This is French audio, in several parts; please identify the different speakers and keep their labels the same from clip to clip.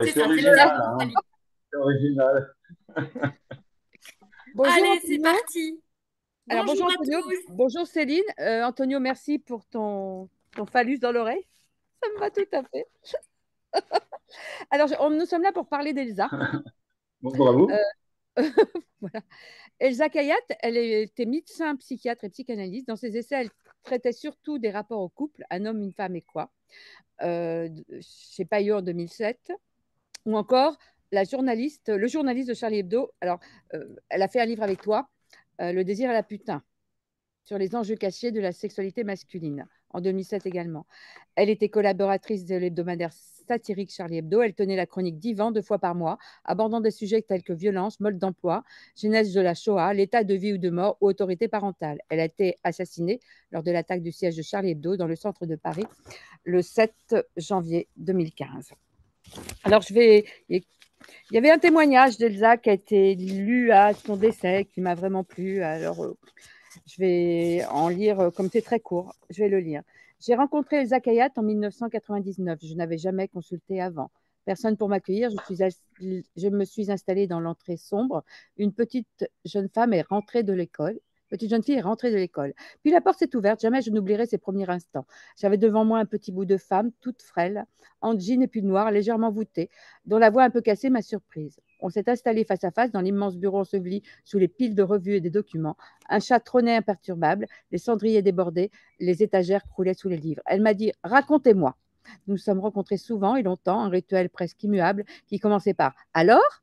Speaker 1: C'est
Speaker 2: C'est
Speaker 1: ça, c'est les
Speaker 2: original,
Speaker 1: applis
Speaker 2: hein.
Speaker 1: Wally.
Speaker 2: C'est original.
Speaker 3: Bonjour
Speaker 1: Allez, c'est
Speaker 3: Antonio.
Speaker 1: parti.
Speaker 3: Alors
Speaker 1: Bonjour
Speaker 3: bonjour
Speaker 1: à
Speaker 3: Antonio.
Speaker 1: tous.
Speaker 3: Bonjour Céline. Antonio, merci pour ton phallus dans l'oreille. Ça me va tout à fait. Alors, nous sommes là pour parler d'Elsa.
Speaker 2: Bonjour à
Speaker 3: Euh,
Speaker 2: vous.
Speaker 3: voilà. Elsa Kayat, elle était médecin, psychiatre et psychanalyste. Dans ses essais, elle traitait surtout des rapports au couple, un homme, une femme et quoi, chez Payot en 2007. Ou encore le journaliste de Charlie Hebdo. Alors, elle a fait un livre avec toi, Le désir à la putain, sur les enjeux cachés de la sexualité masculine, en 2007 également. Elle était collaboratrice de l'hebdomadaire satirique Charlie Hebdo. Elle tenait la chronique Divan 2 fois par mois, abordant des sujets tels que violence, mode d'emploi, genèse de la Shoah, l'état de vie ou de mort ou autorité parentale. Elle a été assassinée lors de l'attaque du siège de Charlie Hebdo dans le centre de Paris le 7 janvier 2015. Alors, il y avait un témoignage d'Elsa qui a été lu à son décès, qui m'a vraiment plu. Alors, je vais en lire, comme c'est très court, je vais le lire. J'ai rencontré Elsa Kayat en 1999. Je n'avais jamais consulté avant. Personne pour m'accueillir. Je me suis installée dans l'entrée sombre. Une petite jeune femme est rentrée de l'école. Petite jeune fille est rentrée de l'école. Puis la porte s'est ouverte. Jamais je n'oublierai ces premiers instants. J'avais devant moi un petit bout de femme, toute frêle, en jean et pull noir, légèrement voûtée, dont la voix un peu cassée m'a surprise. On s'est installé face à face dans l'immense bureau enseveli sous les piles de revues et des documents. Un chat trônait imperturbable, les cendriers débordaient, les étagères croulaient sous les livres. Elle m'a dit: Racontez-moi. Nous nous sommes rencontrés souvent et longtemps, un rituel presque immuable qui commençait par Alors.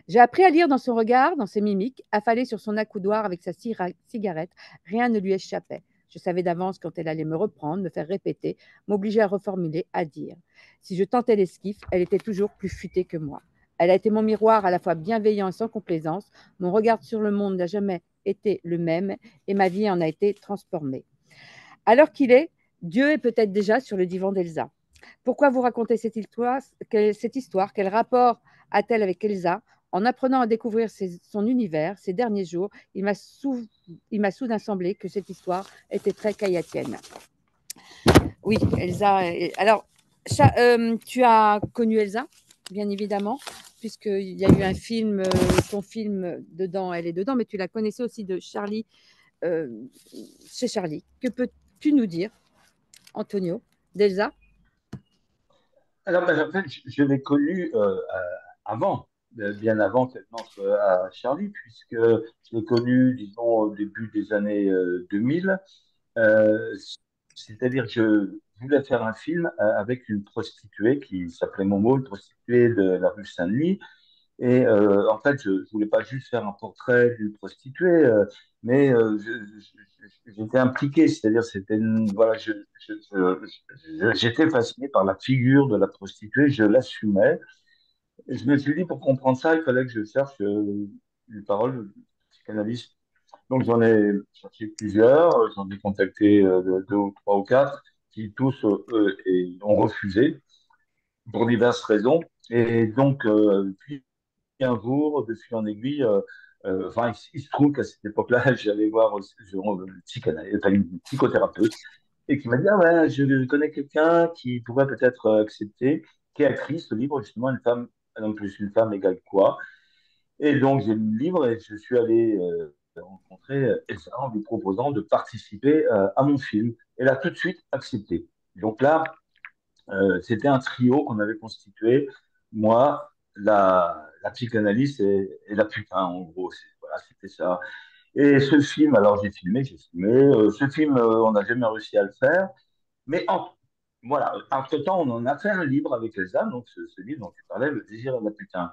Speaker 3: J'ai appris à lire dans son regard, dans ses mimiques, affalée sur son accoudoir avec sa cigarette. Rien ne lui échappait. Je savais d'avance quand elle allait me reprendre, me faire répéter, m'obliger à reformuler, à dire. Si je tentais l'esquif, elle était toujours plus futée que moi. Elle a été mon miroir à la fois bienveillant et sans complaisance. Mon regard sur le monde n'a jamais été le même et ma vie en a été transformée. Alors qu'il est, Dieu est peut-être déjà sur le divan d'Elsa. Pourquoi vous raconter cette histoire? Quel rapport a-t-elle avec Elsa? En apprenant à découvrir son univers ces derniers jours, il m'a soudain semblé que cette histoire était très kayatienne. Oui, Elsa. Alors, tu as connu Elsa, bien évidemment, puisqu'il y a eu un film, ton film dedans, elle est dedans, mais tu la connaissais aussi de Charlie, euh, chez Charlie. Que peux-tu nous dire, Antonio, d'Elsa?
Speaker 2: Alors, ben, en fait, je l'ai connu avant, bien avant qu'elle entre à Charlie, puisque je l'ai connu, disons, au début des années 2000. Euh, C'est-à-dire que je voulais faire un film avec une prostituée qui s'appelait Momo, une prostituée de la rue Saint-Denis. Et en fait, je ne voulais pas juste faire un portrait d'une prostituée, mais j'étais impliqué, c'est-à-dire voilà, j'étais fasciné par la figure de la prostituée, je l'assumais. Et je me suis dit, pour comprendre ça, il fallait que je cherche une parole de psychanalyste. Donc j'en ai cherché plusieurs, j'en ai contacté deux ou trois ou quatre, qui tous ont refusé pour diverses raisons. Et donc, puis un jour, de fil en aiguille, enfin, il se trouve qu'à cette époque-là, j'allais voir enfin, une psychothérapeute et qui m'a dit, ah ouais, je connais quelqu'un qui pourrait peut-être accepter, qui a écrit ce livre, justement, une femme, non plus une femme égale quoi. Et donc, j'ai lu le livre et je suis allé rencontrer Elsa en lui proposant de participer à mon film. Elle a tout de suite accepté. Donc là, c'était un trio qu'on avait constitué, moi, la psychanalyste et la putain, en gros. Voilà, c'était ça. Et ce film, alors j'ai filmé. Ce film, on n'a jamais réussi à le faire. Mais voilà, entre-temps, on en a fait un livre avec Elsa, donc ce livre dont tu parlais, Le désir de la putain.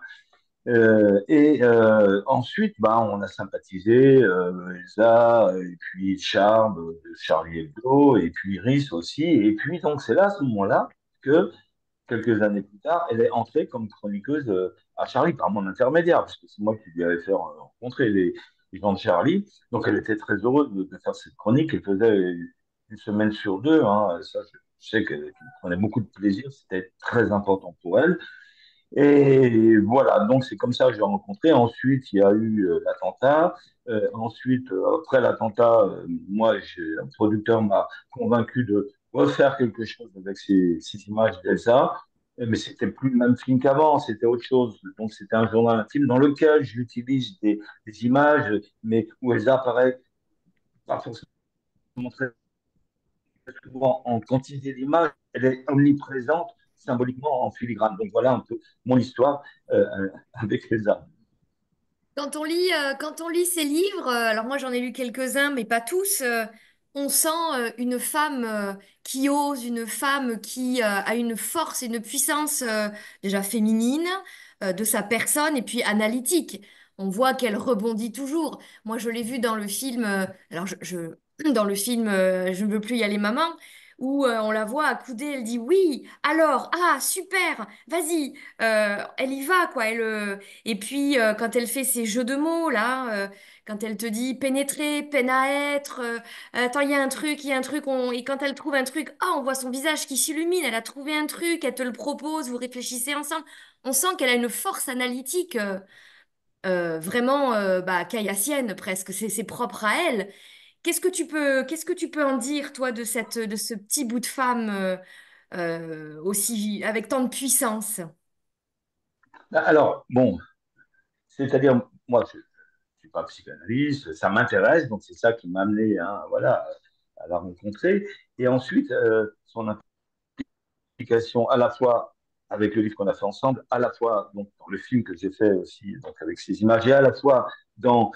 Speaker 2: Ensuite, bah, on a sympathisé, Elsa, et puis Charles, de Charlie Hebdo, et puis Iris aussi. Et puis, donc, c'est là, à ce moment-là, que quelques années plus tard, elle est entrée comme chroniqueuse à Charlie par mon intermédiaire, parce que c'est moi qui lui avais fait rencontrer les gens de Charlie. Donc elle était très heureuse de faire cette chronique. Elle faisait une semaine sur deux. Hein. Ça, je sais qu'elle prenait beaucoup de plaisir. C'était très important pour elle. Et voilà, donc c'est comme ça que je l'ai rencontré. Ensuite, il y a eu l'attentat. Ensuite, après l'attentat, un producteur m'a convaincu de refaire quelque chose avec ces images d'Elsa. Mais c'était plus le même film qu'avant, c'était autre chose. Donc c'était un journal intime dans lequel j'utilise des images, mais où elles apparaissent pas forcément très souvent en quantité d'images, elle est omniprésente symboliquement en filigrane. Donc voilà un peu mon histoire avec Elsa.
Speaker 1: Quand on lit ces livres, alors moi j'en ai lu quelques-uns, mais pas tous, on sent une femme qui ose, une femme qui a une force et une puissance déjà féminine de sa personne et puis analytique. On voit qu'elle rebondit toujours. Moi je l'ai vu dans le film, dans le film Je ne veux plus y aller maman, où on la voit accoudée, elle dit oui, alors, ah super, vas-y, elle y va quoi, et puis, quand elle fait ses jeux de mots, là, quand elle te dit pénétrer, peine à être, attends, il y a un truc, et quand elle trouve un truc, ah, on voit son visage qui s'illumine, elle a trouvé un truc, elle te le propose, vous réfléchissez ensemble. On sent qu'elle a une force analytique vraiment bah, caillassienne presque, c'est propre à elle. Qu'est-ce que tu peux en dire, toi, de ce petit bout de femme aussi, avec tant de puissance?
Speaker 2: Alors, bon, c'est-à-dire, moi, je ne suis pas psychanalyste, ça m'intéresse, donc c'est ça qui m'a amené hein, voilà, à la rencontrer. Et ensuite, son implication à la fois avec le livre qu'on a fait ensemble, à la fois donc, dans le film que j'ai fait aussi donc, avec ces images, et à la fois dans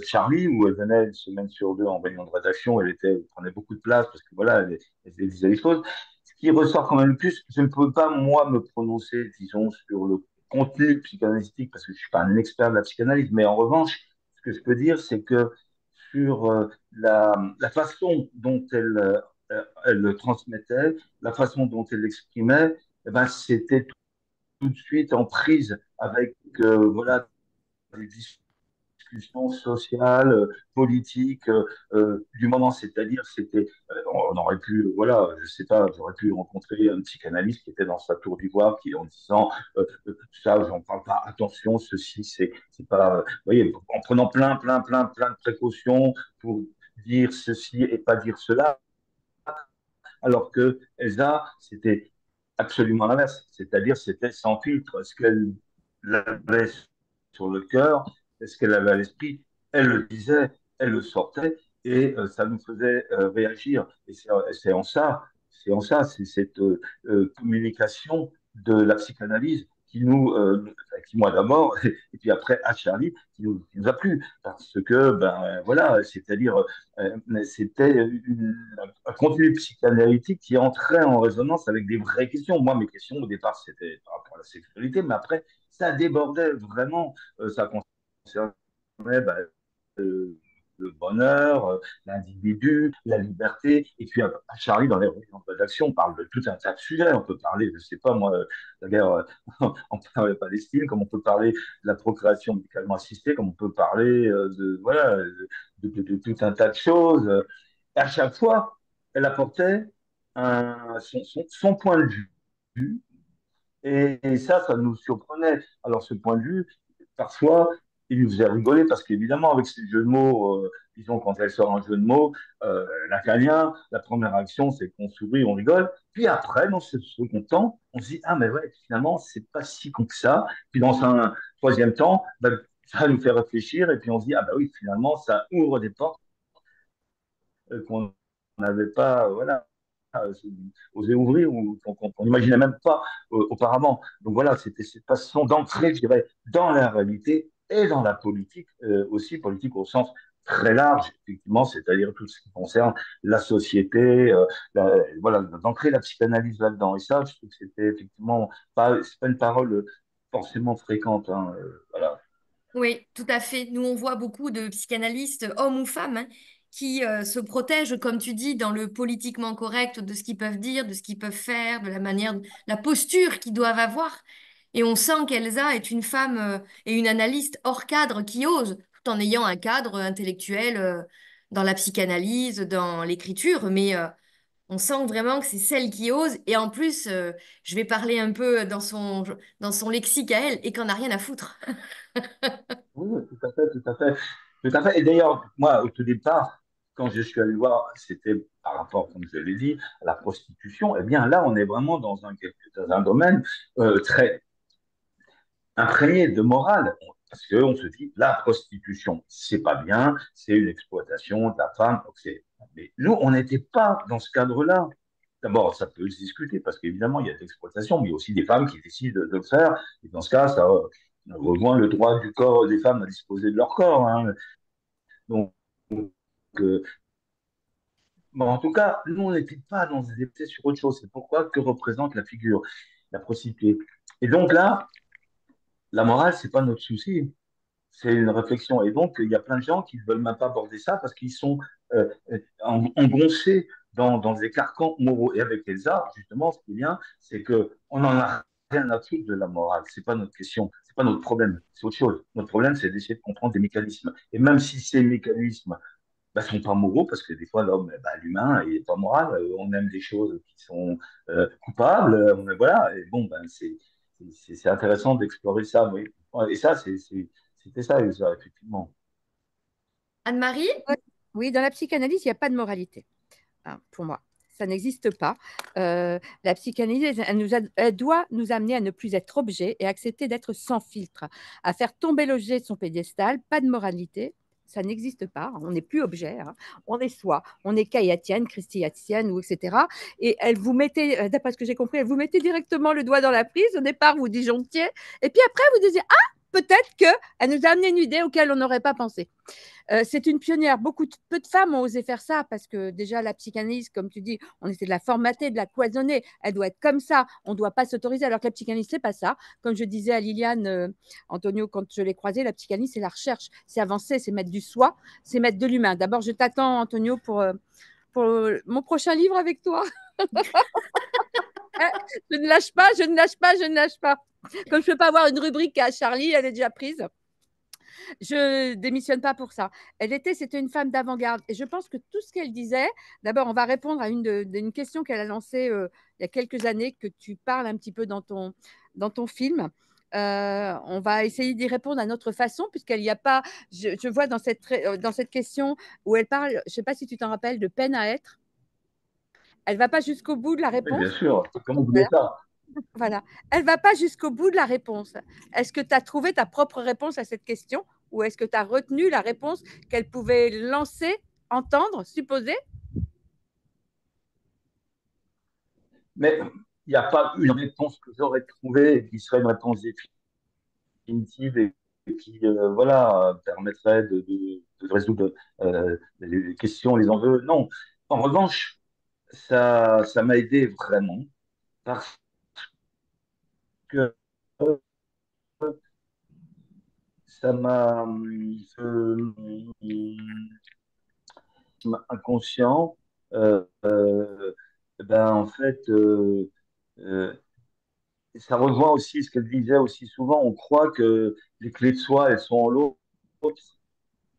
Speaker 2: Charlie, où elle venait une semaine sur deux en réunion de rédaction, elle prenait beaucoup de place parce que voilà, elle disait les choses. Ce qui ressort quand même le plus, je ne peux pas moi me prononcer, disons, sur le contenu psychanalytique parce que je ne suis pas un expert de la psychanalyse, mais en revanche, ce que je peux dire, c'est que sur la façon dont elle le transmettait, la façon dont elle l'exprimait, eh ben, c'était tout de suite en prise avec voilà, les discussions sociales, politiques du moment. C'est-à-dire, on aurait pu, voilà, je sais pas, j'aurais pu rencontrer un psychanalyste qui était dans sa tour d'ivoire, qui en disant ça, j'en parle pas, attention, ceci, c'est pas, vous voyez, en prenant plein de précautions pour dire ceci et pas dire cela alors que Elsa, c'était absolument l'inverse, c'est-à-dire c'était sans filtre. Ce qu'elle avait sur le cœur, ce qu'elle avait à l'esprit, elle le disait, elle le sortait, et ça nous faisait réagir. Et c'est cette communication de la psychanalyse qui moi d'abord, et puis après à Charlie, qui nous a plu, parce que, ben voilà, c'est-à-dire, c'était un contenu psychanalytique qui entrait en résonance avec des vraies questions. Moi, mes questions au départ, c'était par rapport à la sexualité, mais après, ça débordait vraiment. Ça concernait bah, euh, le bonheur, l'individu, la liberté. Et puis, à Charlie, dans les réunions de rédaction, on parle de tout un tas de sujets. On peut parler, je ne sais pas, moi, de la guerre en Palestine, comme on peut parler de la procréation médicalement assistée, comme on peut parler voilà, de tout un tas de choses. Et à chaque fois, elle apportait son point de vue et ça nous surprenait. Alors, ce point de vue, parfois, il nous faisait rigoler parce qu'évidemment, avec ces jeux de mots, disons, quand elle sort un jeu de mots, l'italien, la première réaction, c'est qu'on sourit, on rigole. Puis après, dans ce second temps, on se dit, ah, mais ouais, finalement, c'est pas si con que ça. Puis dans un troisième temps, ben, ça nous fait réfléchir et puis on se dit, ah, bah oui, finalement, ça ouvre des portes qu'on n'avait pas, voilà, osé ouvrir ou qu'on n'imaginait même pas auparavant. Donc voilà, c'était cette façon d'entrer, je dirais, dans la réalité et dans la politique aussi, politique au sens très large, effectivement, c'est-à-dire tout ce qui concerne la société, voilà, d'entrer la psychanalyse là-dedans. Et ça, je trouve que c'était effectivement c'est pas une parole forcément fréquente. Hein, voilà.
Speaker 1: Oui, tout à fait. Nous, on voit beaucoup de psychanalystes, hommes ou femmes, hein, qui se protègent, comme tu dis, dans le politiquement correct de ce qu'ils peuvent dire, de ce qu'ils peuvent faire, de la manière, la posture qu'ils doivent avoir. Et on sent qu'Elsa est une femme et une analyste hors cadre qui ose, tout en ayant un cadre intellectuel dans la psychanalyse, dans l'écriture. Mais on sent vraiment que c'est celle qui ose. Et en plus, je vais parler un peu dans son lexique à elle, et qu'on n'a rien à foutre.
Speaker 2: Oui, tout à fait, tout à fait. Tout à fait. Et d'ailleurs, moi, au tout départ, quand je suis allé voir, c'était par rapport, comme je l'ai dit, à la prostitution. Eh bien, là, on est vraiment dans un domaine très imprégné de morale. Parce qu'on se dit, la prostitution, c'est pas bien, c'est une exploitation de la femme. Mais nous, on n'était pas dans ce cadre-là. D'abord, ça peut se discuter parce qu'évidemment, il y a de l'exploitation, mais il y a aussi des femmes qui décident de le faire. Et dans ce cas, ça rejoint le droit du corps des femmes à disposer de leur corps, hein. Donc, euh, bon, en tout cas, nous, on n'était pas dans des débattons sur autre chose. C'est pourquoi que représente la figure, la prostituée. Et donc là, la morale, c'est pas notre souci. C'est une réflexion. Et donc, il y a plein de gens qui ne veulent même pas aborder ça parce qu'ils sont engoncés dans des carcans moraux. Et avec Elsa, justement, ce qui est bien, c'est qu'on n'en a rien à foutre de la morale. C'est pas notre question, c'est pas notre problème, c'est autre chose. Notre problème, c'est d'essayer de comprendre des mécanismes. Et même si ces mécanismes sont pas moraux, parce que des fois, l'homme, l'humain, il n'est pas moral. On aime des choses qui sont coupables. Voilà. Et bon, c'est intéressant d'explorer ça. Oui. Et ça, c'était ça, Elsa, effectivement.
Speaker 1: Anne-Marie?
Speaker 3: Oui, dans la psychanalyse, il n'y a pas de moralité, hein, pour moi. Ça n'existe pas. La psychanalyse, elle doit nous amener à ne plus être objet et accepter d'être sans filtre, à faire tomber l'objet de son pédestal, pas de moralité. Ça n'existe pas. On n'est plus objet. Hein. On est soi. On est kayatienne, christiatienne, ou etc. Et elle vous mettait, d'après ce que j'ai compris, elle vous mettait directement le doigt dans la prise. Au départ, vous disjonctiez. Et puis après, vous disiez, ah, peut-être qu'elle nous a amené une idée auquel on n'aurait pas pensé. C'est une pionnière. Peu de femmes ont osé faire ça parce que déjà la psychanalyse, comme tu dis, on essaie de la formater, de la cloisonner. Elle doit être comme ça. On ne doit pas s'autoriser. Alors que la psychanalyse, c'est pas ça. Comme je disais à Liliane Antonio quand je l'ai croisée, la psychanalyse, c'est la recherche, c'est avancer, c'est mettre du soi, c'est mettre de l'humain. D'abord, je t'attends, Antonio, pour mon prochain livre avec toi. Je ne lâche pas, je ne lâche pas, je ne lâche pas. Comme je ne peux pas avoir une rubrique à Charlie, elle est déjà prise. Je démissionne pas pour ça. C'était une femme d'avant-garde. Et je pense que tout ce qu'elle disait, d'abord, on va répondre à une question qu'elle a lancée il y a quelques années, que tu parles un petit peu dans ton film. On va essayer d'y répondre à notre façon, puisqu'il n'y a pas, je vois dans cette question où elle parle, je ne sais pas si tu t'en rappelles, de peine à être. Elle ne va pas jusqu'au bout de la
Speaker 2: Oui, bien
Speaker 3: réponse.
Speaker 2: sûr. Comment vous voulez
Speaker 3: Voilà.
Speaker 2: ça?
Speaker 3: Voilà. Elle va pas jusqu'au bout de la réponse. Est-ce que tu as trouvé ta propre réponse à cette question ou est-ce que tu as retenu la réponse qu'elle pouvait lancer, entendre, supposer?
Speaker 2: Mais il n'y a pas une réponse que j'aurais trouvée et qui serait une réponse définitive et qui, voilà, permettrait de résoudre les questions, les enjeux. Non. En revanche, ça m'a aidé vraiment parce que ça m'a inconscient. En fait, euh, ça rejoint aussi ce qu'elle disait aussi souvent. On croit que les clés de soi, elles sont en l'autre.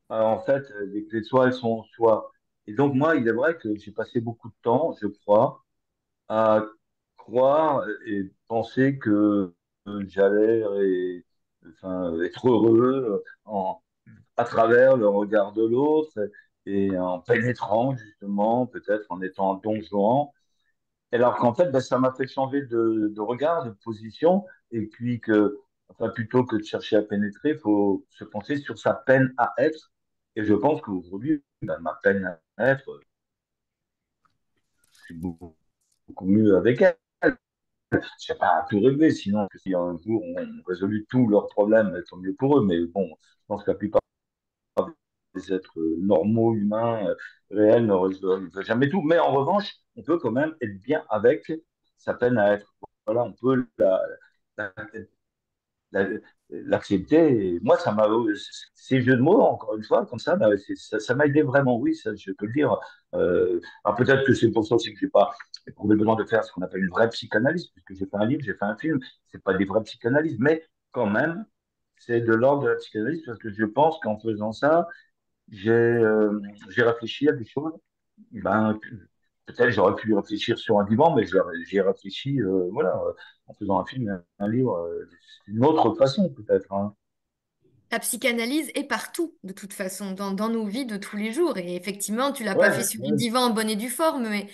Speaker 2: En fait, les clés de soi, elles sont en soi. Et donc, moi, il est vrai que j'ai passé beaucoup de temps, je crois, à croire et penser que j'allais enfin, être heureux à travers le regard de l'autre et en pénétrant justement, peut-être en étant un don Juan. Alors qu'en fait, ça m'a fait changer de regard, de position, et puis que, enfin, plutôt que de chercher à pénétrer, il faut se pencher sur sa peine à être. Et je pense qu'aujourd'hui, ma peine à être, je suis beaucoup mieux avec elle. Je ne sais pas tout régler, sinon, si un jour on résolut tous leurs problèmes, tant mieux pour eux. Mais bon, je pense que la plupart des êtres normaux, humains, réels, ne résolvent jamais tout. Mais en revanche, on peut quand même être bien avec sa peine à être. Voilà, on peut la- la- l'accepter. Et moi, ces jeux de mots, encore une fois, comme ça, ça m'a aidé vraiment, oui, ça, je peux le dire. Alors peut-être que c'est pour ça aussi que j'ai pas éprouvé le besoin de faire ce qu'on appelle une vraie psychanalyse, puisque j'ai fait un livre, j'ai fait un film, c'est pas des vraies psychanalyses, mais quand même, c'est de l'ordre de la psychanalyse, parce que je pense qu'en faisant ça, j'ai réfléchi à des choses. Ben, peut-être j'aurais pu réfléchir sur un divan, mais j'ai réfléchi, voilà, en faisant un film, un livre, c'est une autre façon peut-être, hein.
Speaker 1: La psychanalyse est partout, de toute façon, dans nos vies de tous les jours. Et effectivement, tu l'as pas fait
Speaker 2: Ouais,
Speaker 1: sur un
Speaker 2: ouais.
Speaker 1: divan en bonne et due forme, mais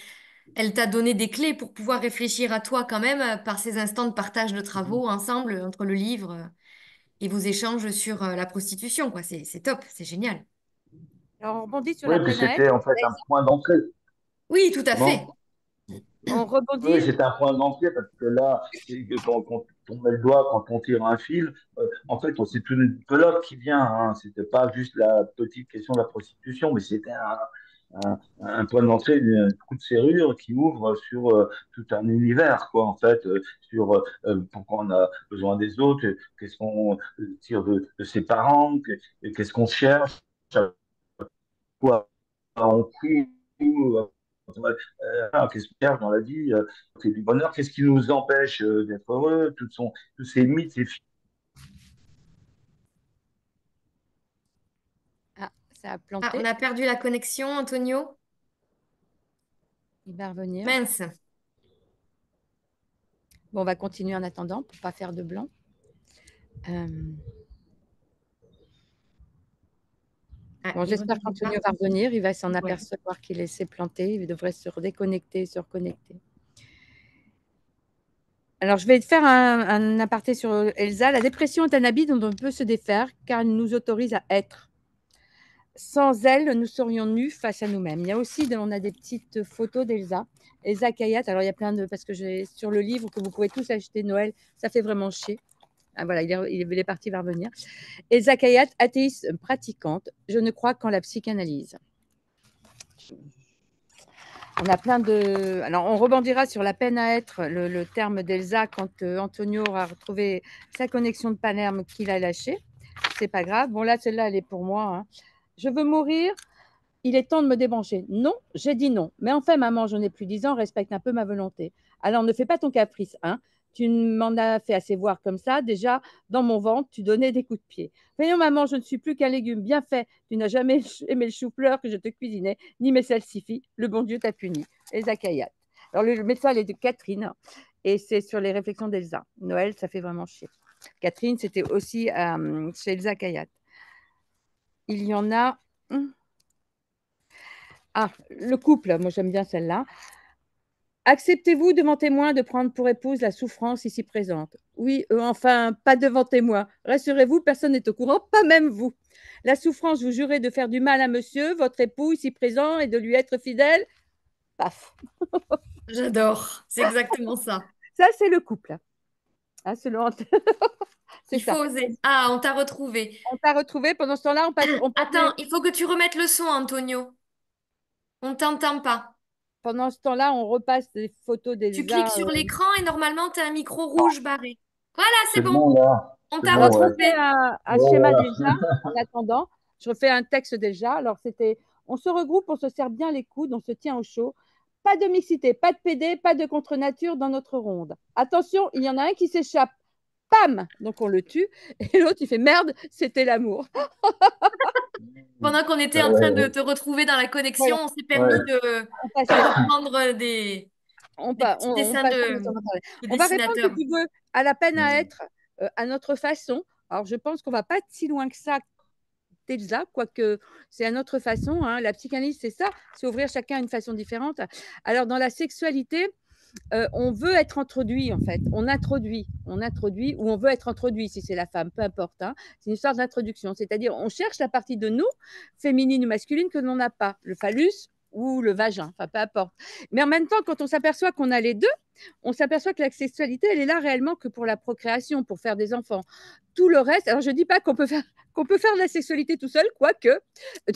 Speaker 1: elle t'a donné des clés pour pouvoir réfléchir à toi quand même par ces instants de partage de travaux ensemble, entre le livre et vos échanges sur la prostitution, quoi. C'est top, c'est génial.
Speaker 3: Alors, on rebondit sur
Speaker 2: Oui,
Speaker 3: la
Speaker 2: puis
Speaker 3: peine à être.
Speaker 2: c'était en fait un point d'entrée.
Speaker 1: Oui, tout à fait.
Speaker 2: Comment?
Speaker 3: On
Speaker 2: Oui,
Speaker 3: rebondit.
Speaker 2: c'est un point d'entrée parce que là, quand on met le doigt, quand on tire un fil, en fait, c'est toute une pelote qui vient. Hein. C'était pas juste la petite question de la prostitution, mais c'était un point d'entrée, un coup de serrure qui ouvre sur tout un univers, quoi, en fait, sur pourquoi on a besoin des autres, qu'est-ce qu'on tire de ses parents, qu'est-ce qu'on cherche, à quoi on court, qu'est-ce qu'on cherche dans la vie, c'est du bonheur, qu'est-ce qui nous empêche d'être heureux, tous ces mythes, ces
Speaker 3: Ah, ça a
Speaker 1: Ah, on
Speaker 3: planté.
Speaker 1: a perdu la connexion, Antonio.
Speaker 3: Il va revenir.
Speaker 1: Mince.
Speaker 3: Bon, on va continuer en attendant pour ne pas faire de blanc. Euh,
Speaker 1: Ah,
Speaker 3: Bon,
Speaker 1: il
Speaker 3: j'espère
Speaker 1: revient
Speaker 3: qu'Antonio
Speaker 1: pas.
Speaker 3: va revenir. Il va s'en
Speaker 1: Ouais.
Speaker 3: apercevoir qu'il s'est planté. Il devrait se redéconnecter, se reconnecter. Alors, je vais faire un aparté sur Elsa. La dépression est un habit dont on peut se défaire car elle nous autorise à être. Sans elle, nous serions nus face à nous-mêmes. Il y a aussi, on a des petites photos d'Elsa. Elsa Kayat, alors il y a plein de, parce que j'ai sur le livre que vous pouvez tous acheter Noël, ça fait vraiment chier. Ah, voilà, il est parti, il va revenir. Elsa Kayat, athéiste pratiquante, je ne crois qu'en la psychanalyse. On a plein de. Alors, on rebondira sur la peine à être, le terme d'Elsa, quand Antonio aura retrouvé sa connexion de Palerme qu'il a lâchée. C'est pas grave. Bon, là, celle-là, elle est pour moi. Hein. Je veux mourir. Il est temps de me débrancher. Non, j'ai dit non. Mais enfin, maman, je n'ai plus 10 ans, respecte un peu ma volonté. Alors, ne fais pas ton caprice, hein. Tu m'en as fait assez voir comme ça. Déjà, dans mon ventre, tu donnais des coups de pied. Voyons, maman, je ne suis plus qu'un légume bien fait. Tu n'as jamais aimé le chou-fleur que je te cuisinais, ni mes salsifis. Le bon Dieu t'a puni. Elsa Kayat. Alors, le médecin, elle est de Catherine. Et c'est sur les réflexions d'Elsa. Noël, ça fait vraiment chier. Catherine, c'était aussi chez Elsa Kayat. Il y en a. Ah, le couple, moi j'aime bien celle-là. Acceptez-vous devant témoin de prendre pour épouse la souffrance ici présente? Oui, enfin, pas devant témoin. Rassurez-vous, personne n'est au courant, pas même vous. La souffrance, vous jurez de faire du mal à monsieur, votre époux ici présent, et de lui être fidèle? Paf.
Speaker 1: J'adore. C'est exactement ça.
Speaker 3: Ça, c'est le couple. Ah, c'est
Speaker 1: Il faut
Speaker 3: ça.
Speaker 1: oser. Ah, on t'a retrouvé.
Speaker 3: On t'a retrouvé. Pendant ce temps-là, on
Speaker 1: Attends,
Speaker 3: parlait.
Speaker 1: il faut que tu remettes le son, Antonio. On t'entend pas.
Speaker 3: Pendant ce temps-là, on repasse les photos
Speaker 1: Tu
Speaker 3: d'Elsa.
Speaker 1: cliques sur l'écran et normalement, tu as un micro rouge barré. Voilà, c'est
Speaker 2: c'est
Speaker 1: bon.
Speaker 2: bon là,
Speaker 1: On
Speaker 2: c'est
Speaker 1: t'a
Speaker 3: Alors,
Speaker 2: bon,
Speaker 3: je
Speaker 2: ouais.
Speaker 3: refais
Speaker 1: retrouvé.
Speaker 3: un
Speaker 2: Bon,
Speaker 3: schéma
Speaker 2: voilà.
Speaker 3: déjà en attendant. Je refais un texte déjà. Alors, c'était on se regroupe, on se serre bien les coudes, on se tient au chaud. Pas de mixité, pas de PD, pas de contre-nature dans notre ronde. Attention, il y en a un qui s'échappe. Pam! Donc, on le tue. Et l'autre, il fait merde, c'était l'amour.
Speaker 1: Pendant qu'on était
Speaker 2: Ouais,
Speaker 1: en train de
Speaker 2: ouais,
Speaker 1: te retrouver dans la connexion,
Speaker 3: Voilà,
Speaker 1: on s'est
Speaker 2: ouais.
Speaker 1: permis
Speaker 3: on
Speaker 1: de
Speaker 3: passe,
Speaker 1: reprendre des petits
Speaker 3: on
Speaker 1: dessins
Speaker 3: passe à notre travail.
Speaker 1: de
Speaker 3: On va répondre, si
Speaker 1: dessinateurs.
Speaker 3: tu veux, à la peine à
Speaker 2: Mm.
Speaker 3: être, à notre façon. Alors, je pense qu'on ne va pas être si loin que ça Elsa, quoique c'est à notre façon. Hein. La psychanalyse, c'est ça, c'est ouvrir chacun une façon différente. Alors, dans la sexualité, on veut être introduit, en fait. On introduit, ou on veut être introduit, si c'est la femme, peu importe. Hein. C'est une histoire d'introduction, c'est-à-dire on cherche la partie de nous, féminine ou masculine, que l'on n'a pas, le phallus ou le vagin, enfin peu importe. Mais en même temps, quand on s'aperçoit qu'on a les deux, on s'aperçoit que la sexualité, elle est là réellement que pour la procréation, pour faire des enfants. Tout le reste, alors je ne dis pas qu'on peut faire de la sexualité tout seul, quoique,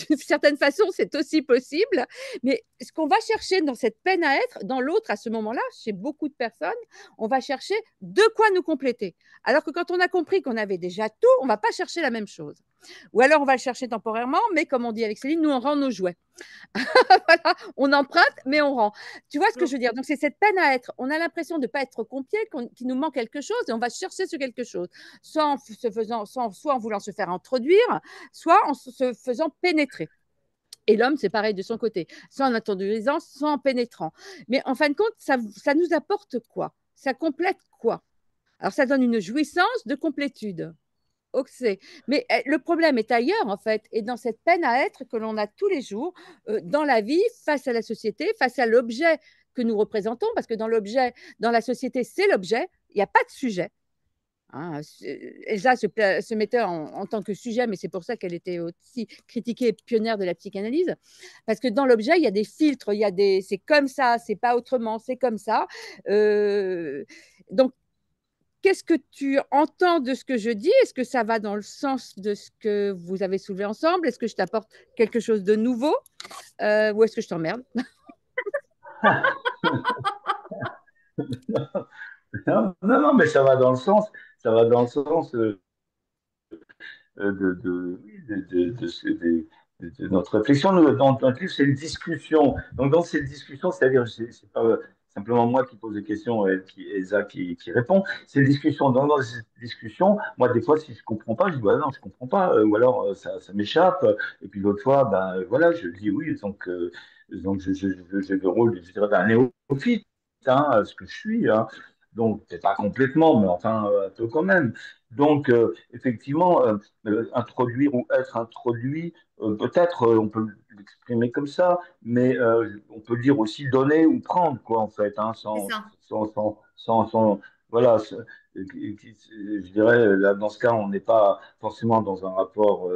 Speaker 3: d'une certaine façon, c'est aussi possible. Mais ce qu'on va chercher dans cette peine à être, dans l'autre, à ce moment-là, chez beaucoup de personnes, on va chercher de quoi nous compléter. Alors que quand on a compris qu'on avait déjà tout, on ne va pas chercher la même chose. Ou alors on va le chercher temporairement, mais comme on dit avec Céline, nous on rend nos jouets. Voilà, on emprunte, mais on rend. Tu vois ce que je veux dire? Donc, c'est cette peine à être. On a l'impression de ne pas être complet, qu'il nous manque quelque chose, et on va chercher ce quelque chose, soit en voulant se faire introduire, soit en se faisant pénétrer. Et l'homme, c'est pareil de son côté, soit en introduisant, soit en pénétrant. Mais en fin de compte, ça nous apporte quoi? Ça complète quoi? Alors, ça donne une jouissance de complétude. oxé. Mais le problème est ailleurs, en fait, et dans cette peine à être que l'on a tous les jours dans la vie, face à la société, face à l'objet que nous représentons, parce que dans l'objet, dans la société, c'est l'objet, il n'y a pas de sujet. Hein. Elsa se mettait en tant que sujet, mais c'est pour ça qu'elle était aussi critiquée et pionnière de la psychanalyse, parce que dans l'objet, il y a des filtres, il y a des, c'est comme ça, c'est pas autrement, c'est comme ça. Donc, qu'est-ce que tu entends de ce que je dis? Est-ce que ça va dans le sens de ce que vous avez soulevé ensemble? Est-ce que je t'apporte quelque chose de nouveau ou est-ce que je t'emmerde?
Speaker 2: Non, non, non, mais ça va dans le sens oui, de notre réflexion. Dans notre livre, c'est une discussion. Donc, dans cette discussion, c'est-à-dire, c'est pas simplement moi qui pose des questions et Elsa qui répond. C'est une discussion. Dans cette discussion, moi, des fois, si je comprends pas, je dis, bah, non, je comprends pas, ou alors ça m'échappe. Et puis, l'autre fois, ben, voilà, je dis oui. Donc j'ai le rôle, je dirais, d'un néophyte, hein, ce que je suis. Hein. Donc, peut-être pas complètement, mais enfin, un peu quand même. Donc, effectivement, introduire ou être introduit, peut-être on peut l'exprimer comme ça, mais on peut dire aussi donner ou prendre, quoi, en fait, hein,
Speaker 1: C'est ça.
Speaker 2: voilà, je dirais, là, dans ce cas, on n'est pas forcément dans un rapport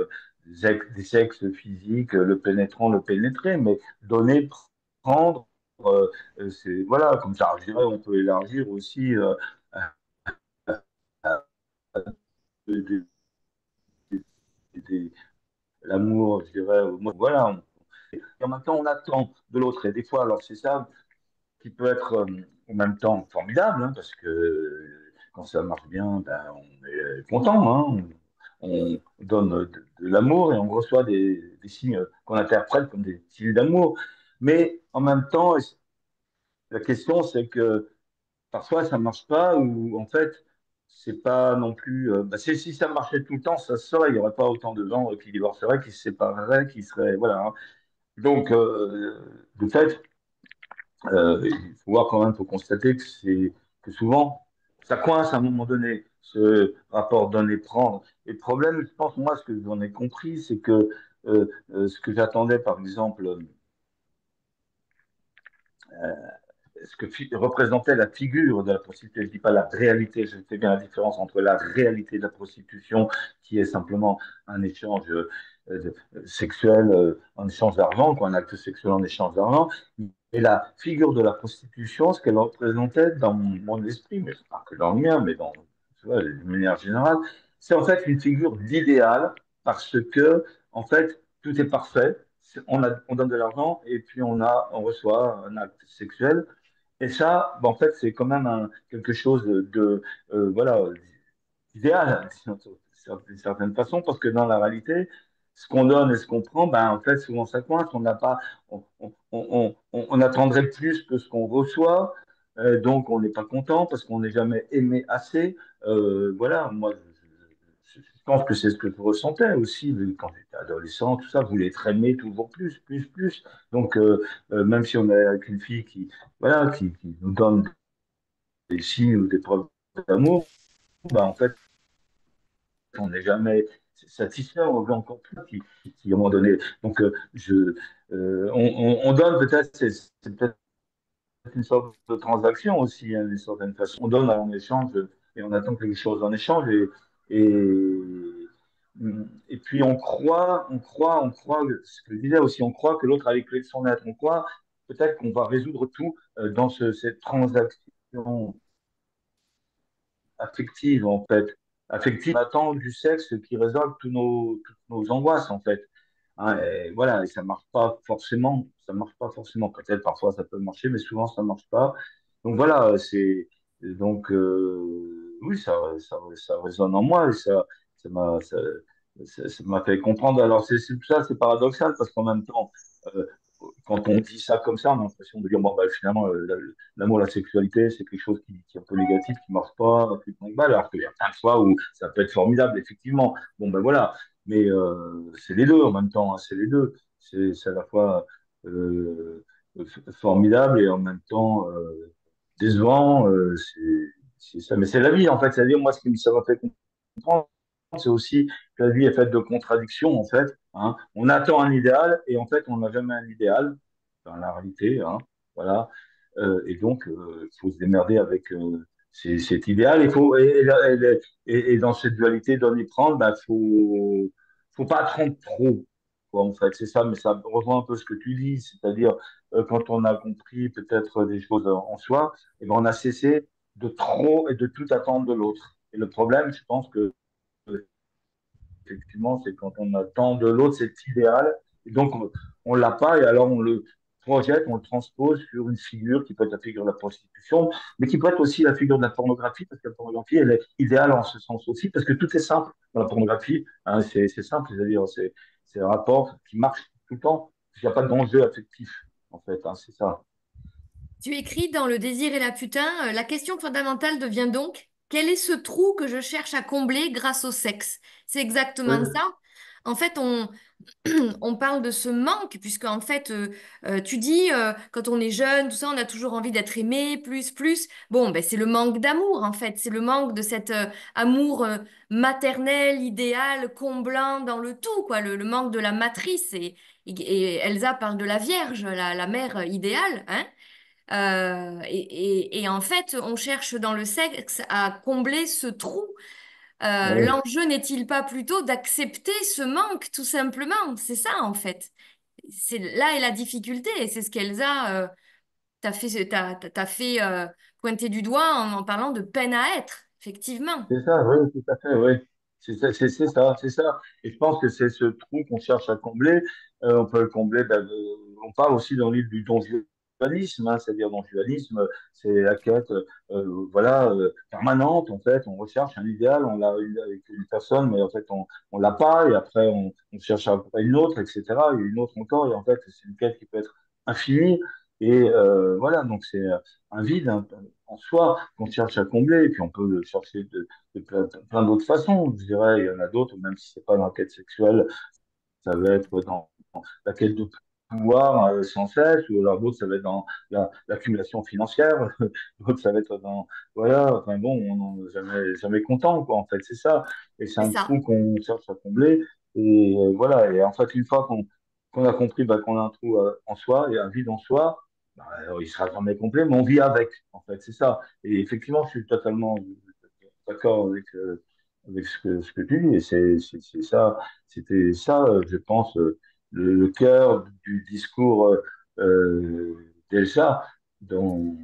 Speaker 2: des sexes physiques, le pénétrant, le pénétré, mais donner, prendre, voilà, comme ça, je dirais, on peut élargir aussi à- des- des- l'amour, je dirais, voilà. Et en même temps, on attend de l'autre. Et des fois, alors c'est ça qui peut être en même temps formidable, hein, parce que quand ça marche bien, ben, on est content. Hein. On donne de l'amour et on reçoit des signes qu'on interprète comme des signes d'amour. Mais en même temps, la question, c'est que parfois ça marche pas ou en fait c'est pas non plus si ça marchait tout le temps ça se saurait, il y aurait pas autant de gens qui divorceraient, qui se sépareraient, qui seraient voilà, hein. Donc de fait il faut voir quand même, faut constater que c'est que souvent ça coince à un moment donné, ce rapport donner prendre. Et le problème, je pense, moi, ce que j'en ai compris, c'est que ce que j'attendais par exemple ce que représentait la figure de la prostituée. Je ne dis pas la réalité, je fais bien la différence entre la réalité de la prostitution, qui est simplement un échange sexuel, en échange d'argent, quoi, un acte sexuel en échange d'argent, et la figure de la prostitution, ce qu'elle représentait dans mon esprit, mais pas que dans le mien, mais dans, tu vois, de manière générale, c'est en fait une figure d'idéal parce que, en fait, tout est parfait. On donne de l'argent et puis on reçoit un acte sexuel et ça, ben, en fait, c'est quand même quelque chose voilà, idéal, d'une certaine façon, parce que dans la réalité, ce qu'on donne et ce qu'on prend, ben, en fait, souvent ça coince. On n'a pas, on attendrait plus que ce qu'on reçoit, donc on n'est pas content parce qu'on n'est jamais aimé assez. Voilà, moi, je pense que c'est ce que je ressentais aussi quand j'étais adolescent, tout ça, voulait être aimé toujours plus, plus, plus. Donc, même si on est avec une fille qui, voilà, qui nous donne des signes ou des preuves d'amour, bah, en fait, on n'est jamais satisfait, on veut encore plus, à un moment donné. Donc, on donne peut-être, c'est peut-être une sorte de transaction aussi, hein, d'une certaine façon. On donne en échange et on attend quelque chose en échange et, et puis on croit, ce que je disais aussi, on croit que l'autre a les clés de son être. On croit peut-être qu'on va résoudre tout dans cette transaction affective, en fait. Affective, attend du sexe qui résolve toutes nos angoisses, en fait. Hein, et voilà, et ça marche pas forcément. Ça marche pas forcément. Peut-être parfois ça peut marcher, mais souvent ça marche pas. Donc voilà, donc oui, ça résonne en moi et ça m'a ça, ça m'a fait comprendre. Alors tout ça, c'est paradoxal parce qu'en même temps, euh, quand on dit ça comme ça, on a l'impression de dire bon bah finalement l'amour, la sexualité, c'est quelque chose qui est un peu négatif, qui marche pas, qui manque mal, alors qu'il y a plein de fois où ça peut être formidable, effectivement. Bon ben voilà, mais c'est les deux en même temps, hein, c'est les deux. C'est à la fois formidable et en même temps décevant. C'est ça, mais c'est la vie en fait. C'est-à-dire moi ce qui ça m'a fait comprendre, c'est aussi que la vie est faite de contradictions, en fait. Hein. On attend un idéal et en fait, on n'a jamais un idéal dans la réalité. Hein. Voilà. Et donc, il faut se démerder avec cet idéal. Et dans cette dualité donner-prendre, bah, faut pas attendre trop. Quoi, en fait, c'est ça, mais ça rejoint un peu ce que tu dis, c'est-à-dire quand on a compris peut-être des choses en soi, et ben on a cessé de trop et de tout attendre de l'autre. Et le problème, je pense que effectivement, c'est quand on attend de l'autre cet idéal, et donc on l'a pas, et alors on le projette, on le transpose sur une figure qui peut être la figure de la prostitution, mais qui peut être aussi la figure de la pornographie, parce que la pornographie, elle est idéale en ce sens aussi, parce que tout est simple dans la pornographie, hein, c'est simple, c'est-à-dire c'est un rapport qui marche tout le temps, il n'y a pas d'enjeu affectif, en fait, hein, c'est ça.
Speaker 1: Tu écris dans Le désir et la putain, la question fondamentale devient donc, quel est ce trou que je cherche à combler grâce au sexe? C'est exactement ça.
Speaker 2: Oui,
Speaker 1: En fait, on parle de ce manque, puisque en fait, tu dis, quand on est jeune, tout ça, on a toujours envie d'être aimé, plus, plus. Bon, ben, c'est le manque d'amour, en fait. C'est le manque de cet amour maternel, idéal, comblant dans le tout, quoi. Le manque de la matrice. Et Elsa parle de la Vierge, la mère idéale, hein. Et en fait, on cherche dans le sexe à combler ce trou.
Speaker 2: oui.
Speaker 1: L'enjeu n'est-il pas plutôt d'accepter ce manque, tout simplement? C'est ça, en fait. C'est là est la difficulté, et c'est ce qu'Elsa t'a fait pointer du doigt en parlant de peine à être, effectivement.
Speaker 2: C'est ça, oui, tout à fait, oui. C'est ça, c'est ça. Et je pense que c'est ce trou qu'on cherche à combler. On peut le combler, on parle aussi dans l'île du don-juanisme, hein, c'est-à-dire don-juanisme, c'est la quête voilà, permanente, en fait. On recherche un idéal, on l'a eu avec une personne, mais en fait, on l'a pas, et après, on cherche après une autre, etc., et une autre encore, et en fait, c'est une quête qui peut être infinie. Et voilà, donc c'est un vide, hein, en soi qu'on cherche à combler, et puis on peut le chercher de plein d'autres façons. Je dirais, il y en a d'autres, même si c'est pas dans la quête sexuelle, ça va être dans la quête de pouvoir sans cesse, ou alors d'autres, ça va être dans l'accumulation financière, d'autres, ça va être dans, voilà, enfin bon, on n'en est jamais content, quoi, en fait, c'est ça. Et c'est
Speaker 1: C'est
Speaker 2: un
Speaker 1: ça.
Speaker 2: trou qu'on cherche à combler, et voilà, et en fait, une fois qu'on a compris bah, qu'on a un trou en soi, et un vide en soi, bah, alors, il sera jamais complet, mais on vit avec, en fait, c'est ça. Et effectivement, je suis totalement d'accord avec ce que tu dis, et c'est ça, c'était ça, je pense, le cœur du discours d'Elsa. dont-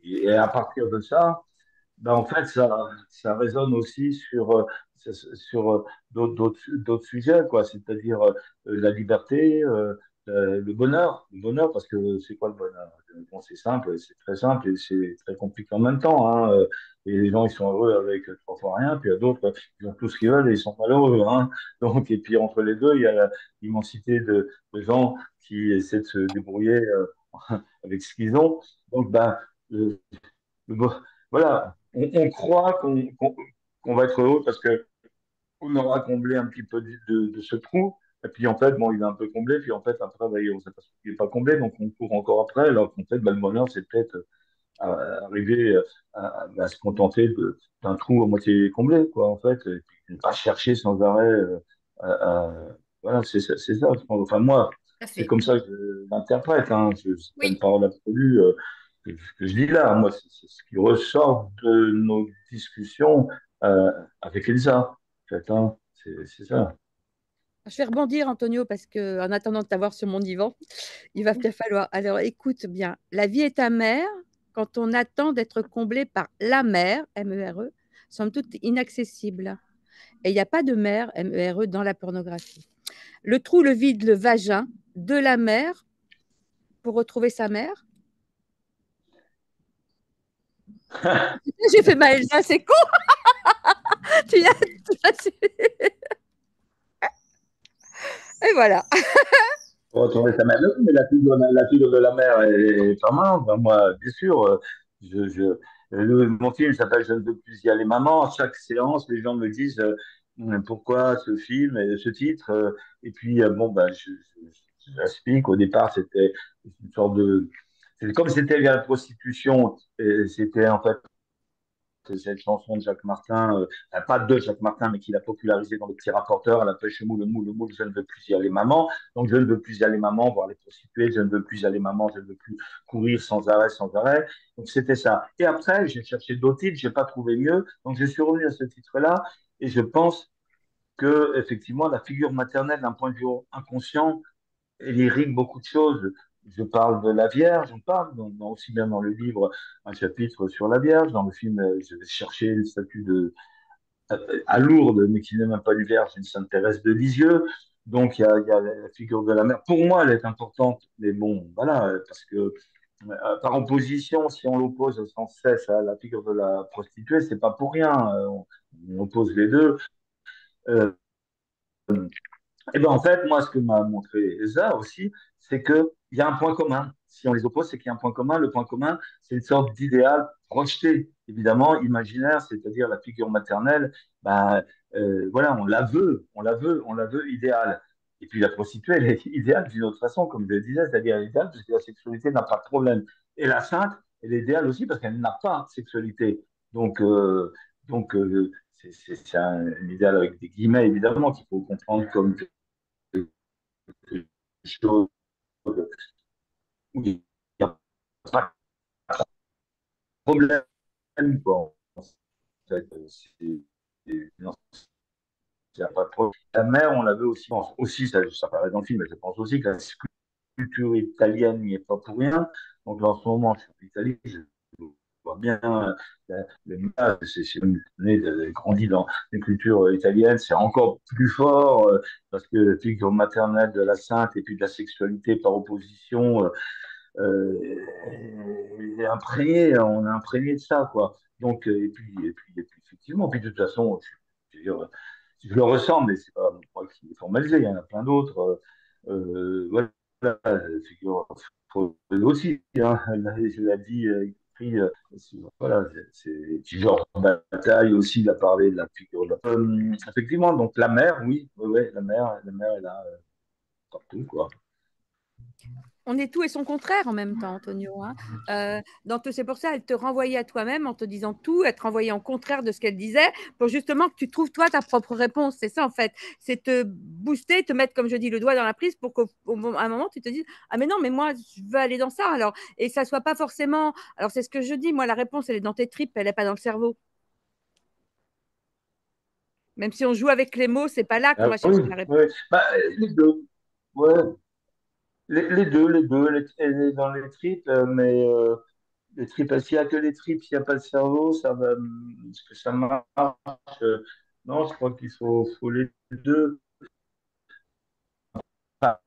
Speaker 2: et à partir de ça, ben, en fait, ça résonne aussi sur d'autres sujets, quoi. C'est-à-dire la liberté, le bonheur, parce que c'est quoi le bonheur? Bon, c'est simple, c'est très simple et c'est très compliqué en même temps. Hein. Et les gens, ils sont heureux avec trois fois rien, puis il y a d'autres, ils ont tout ce qu'ils veulent et ils sont malheureux. Hein. Donc, et puis entre les deux, il y a l'immensité de gens qui essaient de se débrouiller avec ce qu'ils ont. Donc, ben, le, le- voilà, on croit qu'on va être heureux parce que on aura comblé un petit peu de ce trou. Et puis en fait, bon, il est un peu comblé. Puis en fait, après, bah, on s'aperçoit qu'il n'est pas comblé, donc on court encore après. Alors qu'en fait, bah, le bonheur, c'est peut-être arriver à se contenter d'un trou à moitié comblé, quoi, en fait. Et puis ne pas chercher sans arrêt. Voilà, c'est ça. Enfin, moi,
Speaker 1: Tout à
Speaker 2: c'est
Speaker 1: fait.
Speaker 2: comme ça que je l'interprète. Hein. C'est pas une
Speaker 1: Oui,
Speaker 2: parole absolue que je dis là. Moi, c'est ce qui ressort de nos discussions avec Elsa. En fait, hein. C'est ça.
Speaker 3: Je vais rebondir, Antonio, parce que en attendant de t'avoir sur mon divan, il va bien falloir. Alors, écoute bien. La vie est amère quand on attend d'être comblé par la mer, M-E-R-E, somme toute inaccessible. Et il n'y a pas de mer, M-E-R-E, dans la pornographie. Le trou, le vide, le vagin de la mer pour retrouver sa mère. J'ai fait ma Elsa, c'est con. Tu y as- Et voilà.
Speaker 2: Pour retrouver sa mère. Mais la figure de la mère est pas mal. Ben, moi, bien sûr, mon film s'appelle Je ne veux plus y aller, maman. À chaque séance, les gens me disent pourquoi ce film et ce titre. Et puis, bon, ben, j'explique. Au départ, c'était une sorte de. Comme c'était la prostitution, c'était en fait c'est cette chanson de Jacques Martin, pas de Jacques Martin, mais qu'il a popularisé dans Le Petit Rapporteur, à la pêche le moule, je ne veux plus y aller, maman. Donc, je ne veux plus y aller, maman, voir les prostituées, je ne veux plus y aller, maman, je ne veux plus courir sans arrêt, sans arrêt. Donc, c'était ça. Et après, j'ai cherché d'autres titres, je n'ai pas trouvé mieux. Donc, je suis revenu à ce titre-là, et je pense que, effectivement, la figure maternelle, d'un point de vue inconscient, elle irrigue beaucoup de choses. Je parle de la Vierge, on parle aussi bien dans le livre un chapitre sur la Vierge. Dans le film, je vais chercher le statut à Lourdes, mais qui n'est même pas une Vierge, une Sainte Thérèse de Lisieux. Donc il y a la figure de la mère. Pour moi, elle est importante, mais bon, voilà, parce que par opposition, si on l'oppose sans cesse à la figure de la prostituée, c'est pas pour rien. On oppose les deux. Euh, Et ben en fait, moi, ce que m'a montré Eza aussi, c'est qu'il y a un point commun. Si on les oppose, c'est qu'il y a un point commun. Le point commun, c'est une sorte d'idéal projeté, évidemment, imaginaire, c'est-à-dire la figure maternelle. Ben, voilà, on la veut idéale. Et puis la prostituée, elle est idéale d'une autre façon, comme je le disais, c'est-à-dire idéale parce que la sexualité n'a pas de problème. Et la sainte, elle est idéale aussi parce qu'elle n'a pas de sexualité. Donc, c'est un idéal avec des guillemets, évidemment, qu'il faut comprendre comme quelque chose où il n'y a pas de problème, quoi. En fait, non, il n'y a pas de problème. La mère, on l'avait aussi, aussi ça paraît dans le film, mais je pense aussi que la culture italienne n'y est pas pour rien. Donc, en ce moment, je suis en Italie, je vois bien le message, c'est né, grandi dans une culture italienne, c'est encore plus fort parce que la figure maternelle de la sainte et puis de la sexualité par opposition, on est imprégné de ça, quoi. Donc, et puis effectivement, puis de toute façon, je veux dire, je le ressens, mais c'est pas moi qui est formalisé, il y en a plein d'autres. Voilà, figure Freud aussi, hein, je l'ai dit, écrit, voilà, c'est genre Bataille aussi, il a parlé de la figure de la... effectivement, donc la mère, oui, ouais, ouais, la mère est là partout, quoi.
Speaker 3: On est tout et son contraire en même temps, Antonio, hein. Donc c'est pour ça, elle te renvoyait à toi-même en te disant tout, elle te renvoyait en contraire de ce qu'elle disait, pour justement que tu trouves toi ta propre réponse. C'est ça en fait, c'est te booster, te mettre, comme je dis, le doigt dans la prise pour qu'à un moment tu te dises ah mais non, mais moi je veux aller dans ça alors, et ça soit pas forcément. Alors c'est ce que je dis, moi la réponse elle est dans tes tripes, elle est pas dans le cerveau. Même si on joue avec les mots, c'est pas là qu'on
Speaker 2: Ah
Speaker 3: va
Speaker 2: oui,
Speaker 3: chercher la réponse.
Speaker 2: ouais. Bah, les deux, ouais. Les deux, elle est dans les tripes, mais les tripes, s'il n'y a que les tripes, s'il n'y a pas le cerveau, ça va, est-ce que ça marche? Non, je crois faut les deux. Enfin,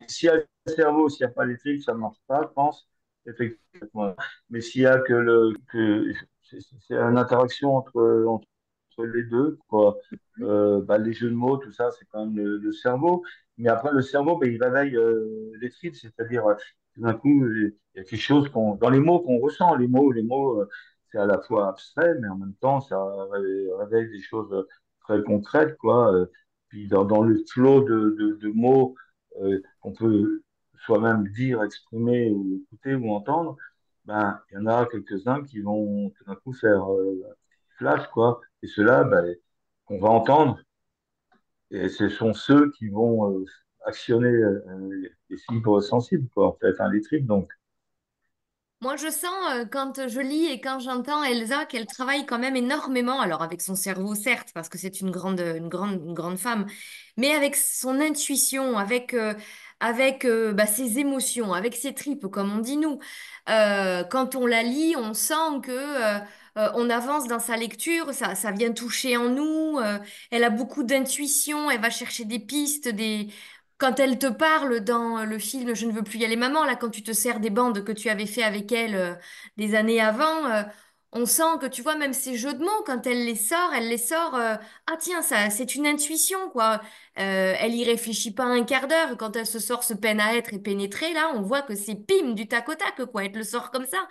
Speaker 2: s'il y a le cerveau, s'il n'y a pas les tripes, ça ne marche pas, je pense, effectivement. Mais s'il y a c'est une interaction entre les deux, quoi. Bah, les jeux de mots, tout ça, c'est quand même le cerveau. Mais après, le cerveau, bah, il réveille les tripes, c'est-à-dire, tout d'un coup, il y a quelque chose dans les mots qu'on ressent. Les mots, c'est à la fois abstrait, mais en même temps, ça réveille des choses très concrètes, quoi. Puis dans le flot de mots qu'on peut soi-même dire, exprimer ou écouter ou entendre, ben, il y en a quelques-uns qui vont tout d'un coup faire un petit flash, quoi. Et ceux-là, ben, qu'on va entendre, et ce sont ceux qui vont actionner les fibres sensibles, quoi, en fait, hein, les tripes, donc.
Speaker 1: Moi, je sens quand je lis et quand j'entends Elsa qu'elle travaille quand même énormément, alors avec son cerveau, certes, parce que c'est une grande femme, mais avec son intuition, avec bah, ses émotions, avec ses tripes, comme on dit nous. Quand on la lit, on sent que on avance dans sa lecture, ça vient toucher en nous. Elle a beaucoup d'intuition, elle va chercher des pistes, quand elle te parle dans le film Je ne veux plus y aller maman, là, quand tu te sers des bandes que tu avais fait avec elle des années avant, on sent que tu vois même ces jeux de mots, quand elle les sort, ah tiens, ça, c'est une intuition, quoi. Elle y réfléchit pas un quart d'heure. Quand elle se sort ce peine à être et pénétrer, là, on voit que c'est pim, du tac au tac, quoi. Elle te le sort comme ça.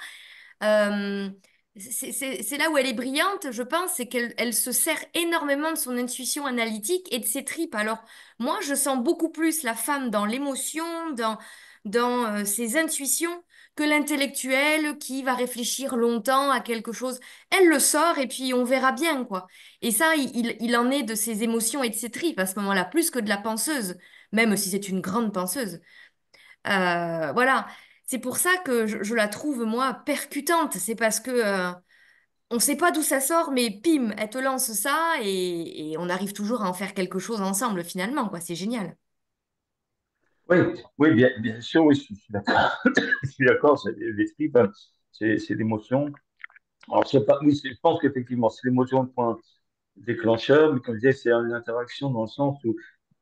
Speaker 1: Euh, c'est là où elle est brillante, je pense, c'est elle se sert énormément de son intuition analytique et de ses tripes. Alors, moi, je sens beaucoup plus la femme dans l'émotion, dans ses intuitions, que l'intellectuel qui va réfléchir longtemps à quelque chose. Elle le sort et puis on verra bien, quoi. Et ça, il en est de ses émotions et de ses tripes à ce moment-là, plus que de la penseuse, même si c'est une grande penseuse. Voilà. C'est pour ça que je la trouve, moi, percutante. C'est parce que on sait pas d'où ça sort, mais pim, elle te lance ça et on arrive toujours à en faire quelque chose ensemble, finalement, quoi. C'est génial.
Speaker 2: Oui, oui, bien sûr, oui, je suis d'accord. Je suis d'accord, c'est les tripes, hein, c'est l'émotion. Alors, c'est pas, oui, je pense qu'effectivement, c'est l'émotion le point déclencheur, mais comme je disais, c'est une interaction dans le sens où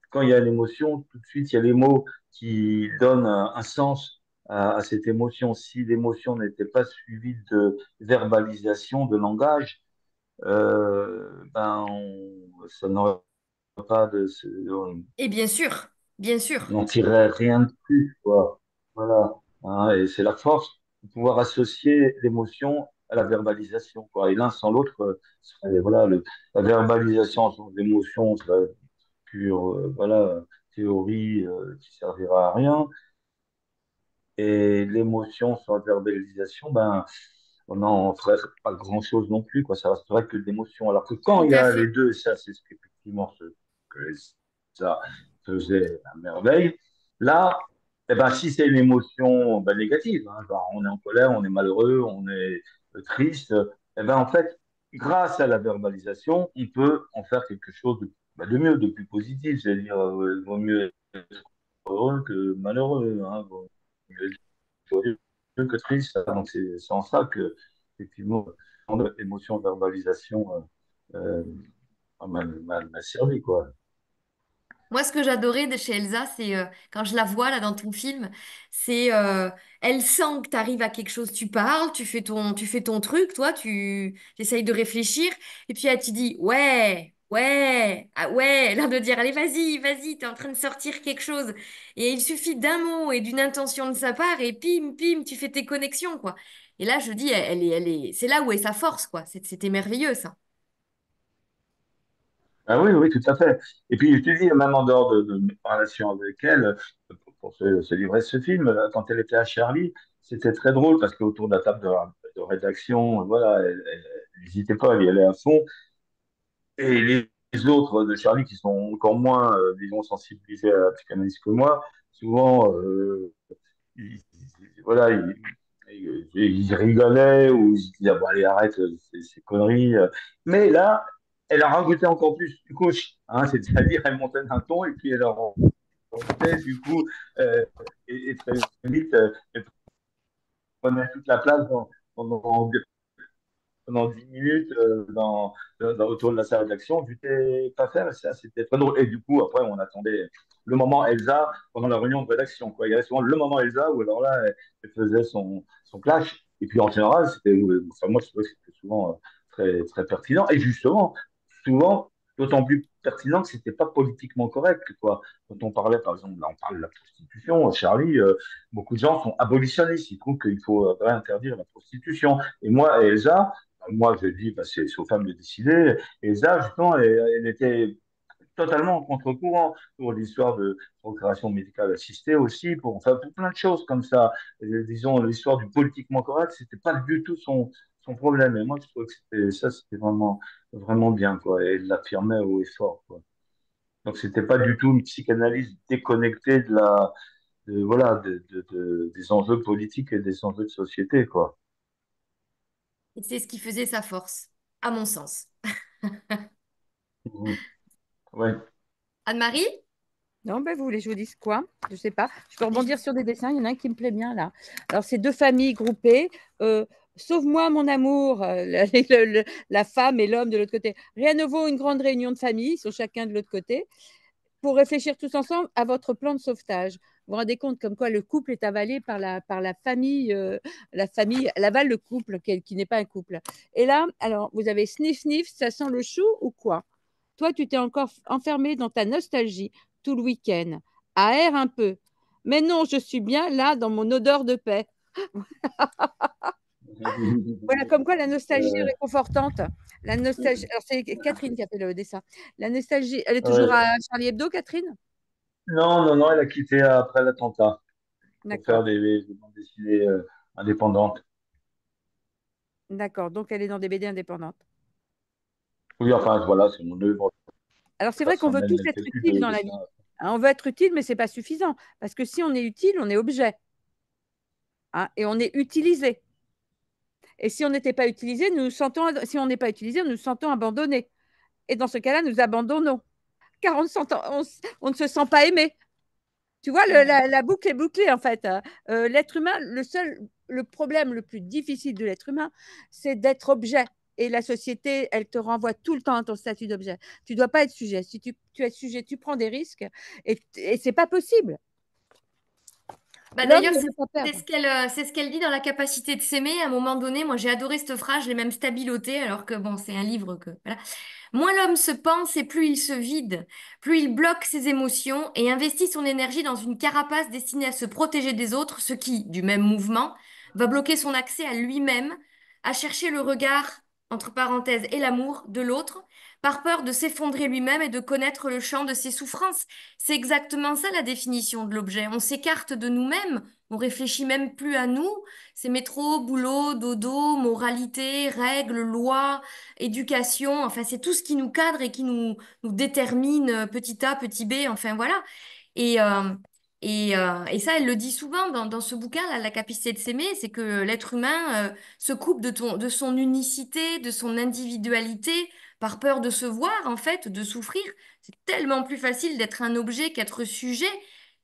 Speaker 2: quand il y a l'émotion, tout de suite, il y a les mots qui donnent un sens à cette émotion. Si l'émotion n'était pas suivie de verbalisation, de langage, ça n'aurait pas
Speaker 1: Et bien
Speaker 2: on
Speaker 1: sûr,
Speaker 2: n'en tirerait rien de plus, quoi. Voilà. Hein, et c'est la force de pouvoir associer l'émotion à la verbalisation, quoi. Et l'un sans l'autre, voilà, la verbalisation sans l'émotion serait pure, voilà, théorie qui servira à rien. Et l'émotion sans la verbalisation, ben, on n'en ferait pas grand-chose non plus, quoi. Ça resterait que de l'émotion. Alors que quand
Speaker 1: tout
Speaker 2: il y
Speaker 1: à
Speaker 2: a les
Speaker 1: fait.
Speaker 2: deux, et ça, c'est ce qu'effectivement que ça faisait à merveille. Là, eh ben, si c'est une émotion ben, négative, hein, genre on est en colère, on est malheureux, on est triste, eh ben, en fait, grâce à la verbalisation, on peut en faire quelque chose de mieux, de plus positif. C'est-à-dire, vaut mieux être heureux que malheureux. Hein, vaut mieux être joyeux que triste. Donc, c'est en ça que, effectivement, l'émotion verbalisation euh, m'a servi, quoi.
Speaker 1: Moi, ce que j'adorais de chez Elsa, c'est quand je la vois là dans ton film, c'est elle sent que tu arrives à quelque chose, tu parles, tu fais ton truc, toi, tu essayes de réfléchir, et puis elle te dit ouais, ouais, ah ouais, l'air de dire allez, vas-y, t'es en train de sortir quelque chose. Et il suffit d'un mot et d'une intention de sa part, et pim, tu fais tes connexions, quoi. Et là, je dis, c'est là où est sa force, quoi. C'était merveilleux, ça.
Speaker 2: Ah oui, oui, tout à fait. Et puis, je te dis, même en dehors de mes relations avec elle, pour se livrer ce film, quand elle était à Charlie, c'était très drôle parce qu'autour de la table de rédaction, voilà, elle n'hésitait pas, elle y allait à fond. Et les autres de Charlie, qui sont encore moins, disons, sensibilisés à la psychanalyse que moi, souvent, voilà, ils rigolaient ou ils se disaient, ah, bon, allez, arrête ces conneries. Mais là, elle a rajouté encore plus une couche, hein, c'est-à-dire elle montait d'un ton et puis elle en remontait, du coup, et très vite, elle prenait toute la place dans, pendant 10 minutes autour de la salle d'action, vu tes pas faire, ça c'était très drôle. Et du coup, après, on attendait le moment Elsa pendant la réunion de rédaction. Quoi. Il y avait souvent le moment Elsa où alors là, elle faisait son clash. Et puis en général, c'était, enfin, moi je trouvais que c'était souvent très, très pertinent. Et justement, souvent, d'autant plus pertinent que c'était pas politiquement correct. Quoi. Quand on parlait, par exemple, là, on parle de la prostitution, Charlie, beaucoup de gens sont abolitionnistes. Ils trouvent qu'il faut interdire la prostitution. Et moi, Elsa, moi, je dis, bah, c'est aux femmes de décider. Et ça, justement, elle était totalement en contre-courant pour l'histoire de procréation médicale assistée aussi, enfin, pour plein de choses comme ça. Et, disons, l'histoire du politiquement correct, c'était pas du tout son problème. Et moi, je trouve que c'était vraiment, vraiment bien, quoi. Et elle l'affirmait haut et fort, quoi. Donc, c'était pas du tout une psychanalyse déconnectée voilà, des enjeux politiques et des enjeux de société, quoi.
Speaker 1: Et c'est ce qui faisait sa force, à mon sens.
Speaker 2: Mhm. Ouais.
Speaker 1: Anne-Marie?
Speaker 3: Non, ben, vous voulez que je vous dise quoi? Je sais pas. Je peux rebondir
Speaker 1: Je-
Speaker 3: sur des dessins. Il y en a un qui me plaît bien là. Alors, c'est deux familles groupées. Euh, Sauve-moi mon amour, la femme et l'homme de l'autre côté. Rien ne vaut une grande réunion de famille, ils sont chacun de l'autre côté, pour réfléchir tous ensemble à votre plan de sauvetage. Vous vous rendez compte comme quoi le couple est avalé par la famille, elle avale le couple qui n'est pas un couple. Et là, alors, vous avez sniff, sniff, ça sent le chou ou quoi? Toi, tu t'es encore enfermé dans ta nostalgie tout le week-end. Aère un peu. Mais non, je suis bien là dans mon odeur de paix. Voilà, comme quoi la nostalgie est
Speaker 2: Euh,
Speaker 3: réconfortante. La nostalgie. Alors, c'est Catherine qui a fait le dessin. La nostalgie. Elle est toujours à
Speaker 2: ouais.
Speaker 3: Charlie Hebdo, Catherine?
Speaker 2: Non, non, non, elle a quitté après l'attentat pour
Speaker 3: D'accord.
Speaker 2: faire des bandes dessinées. indépendante.
Speaker 3: D'accord, donc elle est dans des BD indépendantes.
Speaker 2: Oui, enfin, voilà, c'est mon œuvre
Speaker 3: Alors c'est vrai qu'on veut
Speaker 2: personnelle,
Speaker 3: tous
Speaker 2: elle
Speaker 3: être
Speaker 2: fait plus
Speaker 3: utile
Speaker 2: de
Speaker 3: dans la
Speaker 2: ça.
Speaker 3: vie. Hein, on veut être utile, mais ce n'est pas suffisant. Parce que si on est utile, on est objet. Hein, et on est utilisé. Et si on n'était pas utilisé, si on n'est pas utilisé, nous nous sentons abandonnés. Et dans ce cas-là, nous abandonnons. Car on ne se sent pas aimé. Tu vois,
Speaker 1: Ouais.
Speaker 3: la boucle est bouclée en fait. L'être humain, le problème le plus difficile de l'être humain, c'est d'être objet. Et la société, elle te renvoie tout le temps à ton statut d'objet. Tu ne dois pas être sujet. Si tu es sujet, tu prends des risques et ce n'est pas possible.
Speaker 1: Bah
Speaker 3: L'homme
Speaker 1: d'ailleurs,
Speaker 3: ne veut pas
Speaker 1: c'est
Speaker 3: perdre.
Speaker 1: ce qu'elle dit dans La capacité de s'aimer. À un moment donné, moi j'ai adoré cette phrase, je l'ai même stabilotée, alors que bon, c'est un livre que. Voilà. Moins l'homme se pense et plus il se vide, plus il bloque ses émotions et investit son énergie dans une carapace destinée à se protéger des autres, ce qui, du même mouvement, va bloquer son accès à lui-même, à chercher le regard, entre parenthèses, et l'amour de l'autre, par peur de s'effondrer lui-même et de connaître le champ de ses souffrances. C'est exactement ça la définition de l'objet. On s'écarte de nous-mêmes, on réfléchit même plus à nous. C'est métro, boulot, dodo, moralité, règles, lois, éducation, enfin c'est tout ce qui nous cadre et qui nous détermine petit A, petit B, enfin voilà. Et, euh, et ça, elle le dit souvent dans ce bouquin, là, La capacité de s'aimer, c'est que l'être humain se coupe de son unicité, de son individualité, par peur de se voir, en fait, de souffrir. C'est tellement plus facile d'être un objet qu'être sujet.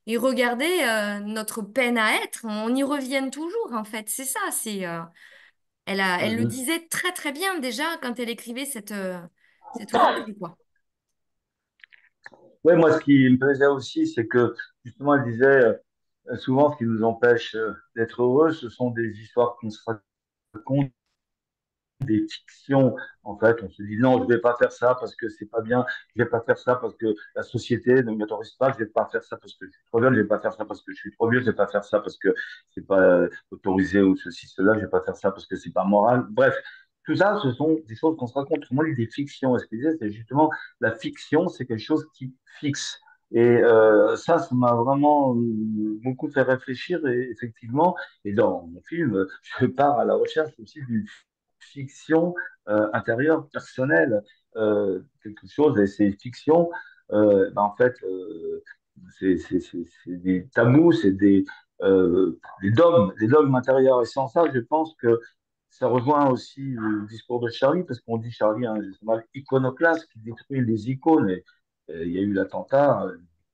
Speaker 1: Et regardez notre peine à être, on y revient toujours, en fait. C'est ça, elle le
Speaker 2: Mhm.
Speaker 1: disait très très bien déjà quand elle écrivait cet ouvrage, quoi.
Speaker 2: Ouais, moi, ce qui me plaisait aussi, c'est que justement, elle disait souvent, ce qui nous empêche d'être heureux, ce sont des histoires qu'on se raconte, des fictions. En fait, on se dit non, je vais pas faire ça parce que c'est pas bien, je vais pas faire ça parce que la société ne m'autorise pas, je vais pas faire ça parce que je suis trop jeune, je vais pas faire ça parce que je suis trop vieux, je vais pas faire ça parce que c'est pas autorisé ou ceci, cela, je vais pas faire ça parce que c'est pas moral. Bref, tout ça, ce sont des choses qu'on se raconte. Moi, des fictions. Et ce que je disais, c'est justement la fiction, c'est quelque chose qui fixe. Et ça m'a vraiment beaucoup fait réfléchir. Et effectivement, et dans mon film, je pars à la recherche aussi d'une fiction intérieure, personnelle, quelque chose, et ces fictions, en fait, c'est des tabous, c'est des dogmes intérieurs. Et sans ça, je pense que ça rejoint aussi le discours de Charlie, parce qu'on dit Charlie, un journal iconoclaste qui détruit les icônes. Et, il y a eu l'attentat,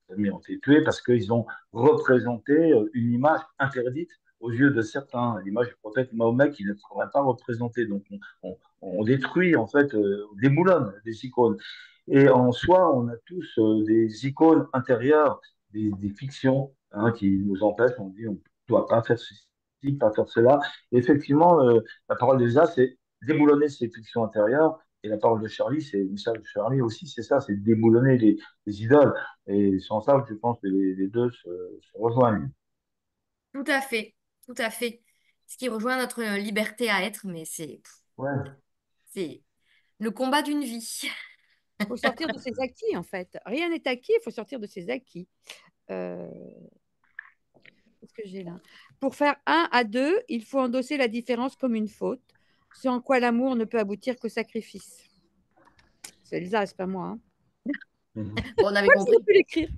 Speaker 2: les amis ont été tués parce qu'ils ont représenté une image interdite aux yeux de certains, l'image du prophète Mahomet qui ne serait pas représentée. Donc on détruit, en fait, on déboulonne des icônes. Et en soi, on a tous des icônes intérieures, des fictions qui nous empêchent. On dit on ne doit pas faire ceci, pas faire cela. Et effectivement, la parole d'Elsa, c'est déboulonner ces fictions intérieures. Et la parole de Charlie, c'est le message de Charlie aussi, c'est ça, c'est déboulonner les idoles. Et sans ça, je pense que les deux se rejoignent.
Speaker 1: Tout à fait, tout à fait. Ce qui rejoint notre liberté à être, mais
Speaker 2: Ouais.
Speaker 1: c'est le combat d'une vie.
Speaker 3: Il faut sortir de ses acquis, en fait. Rien n'est acquis, il faut sortir de ses acquis. Euh, Qu'est-ce que j'ai là? Pour faire un à deux, il faut endosser la différence comme une faute, ce en quoi l'amour ne peut aboutir qu'au sacrifice. C'est Elsa, c'est pas moi. Hein.
Speaker 1: Bon, on avait
Speaker 3: Moi, j'aurais
Speaker 1: compris.
Speaker 3: pu l'écrire.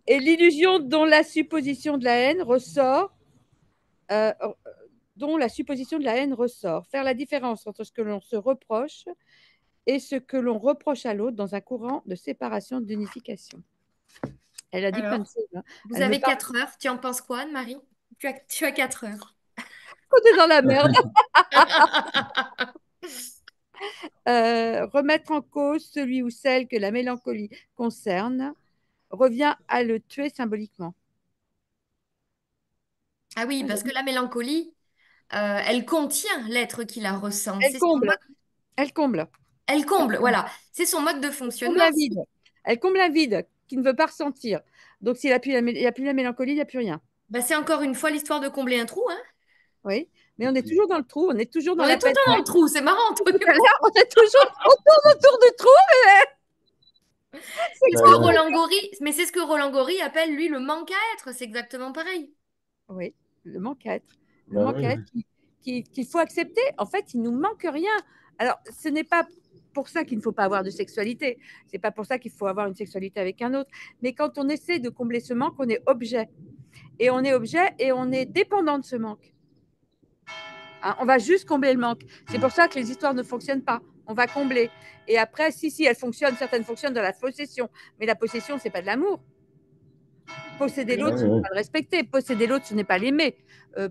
Speaker 3: Et l'illusion dont la supposition de la haine ressort, euh, dont la supposition de la haine ressort. Faire la différence entre ce que l'on se reproche et ce que l'on reproche à l'autre dans un courant de séparation, d'unification. Elle a dit plein de
Speaker 1: Alors,
Speaker 3: choses. Hein.
Speaker 1: vous
Speaker 3: Elle me
Speaker 1: avez
Speaker 3: parle
Speaker 1: 4 heures. Tu en penses quoi, Anne-Marie? Tu as 4 heures.
Speaker 3: quand on est dans la merde. Remettre en cause celui ou celle que la mélancolie concerne revient à le tuer symboliquement.
Speaker 1: Ah oui,
Speaker 3: Ah,
Speaker 1: parce que la mélancolie, elle contient l'être qui la ressent.
Speaker 3: elle
Speaker 1: C'est son
Speaker 3: comble,
Speaker 1: mode.
Speaker 3: elle comble,
Speaker 1: Elle comble, voilà. C'est son mode de
Speaker 3: elle comble
Speaker 1: fonctionnement.
Speaker 3: un vide. Elle comble un vide qu'il ne veut pas ressentir. Donc, s'il n'y a plus la mélancolie, il n'y a plus rien.
Speaker 1: Bah, c'est encore une fois l'histoire de combler un trou, hein.
Speaker 3: Oui, mais on est toujours dans le trou, on est toujours dans
Speaker 1: On
Speaker 3: la
Speaker 1: est tout le
Speaker 3: peine.
Speaker 1: temps dans le trou, c'est marrant, toi
Speaker 3: Tout
Speaker 1: et
Speaker 3: à
Speaker 1: moi.
Speaker 3: l'heure, on est toujours, on tourne autour du trou, c'est
Speaker 1: C'est ce que
Speaker 2: Euh,
Speaker 1: Roland Gori, mais c'est ce que Roland Gori appelle, lui, le manque à être. C'est exactement pareil.
Speaker 3: Oui, le manque-être. Le
Speaker 2: Bah
Speaker 3: manque-être
Speaker 2: oui,
Speaker 3: qu'il faut accepter. En fait, il nous manque rien. Alors, ce n'est pas pour ça qu'il ne faut pas avoir de sexualité. C'est pas pour ça qu'il faut avoir une sexualité avec un autre. Mais quand on essaie de combler ce manque, on est objet. Et on est objet et on est dépendant de ce manque. Hein, on va juste combler le manque. C'est pour ça que les histoires ne fonctionnent pas. On va combler. Et après, si, elles fonctionnent, certaines fonctionnent dans la possession. Mais la possession, c'est pas de l'amour. Posséder
Speaker 2: bah
Speaker 3: l'autre,
Speaker 2: oui,
Speaker 3: ce n'est
Speaker 2: oui.
Speaker 3: pas le respecter. Posséder l'autre, ce n'est pas l'aimer.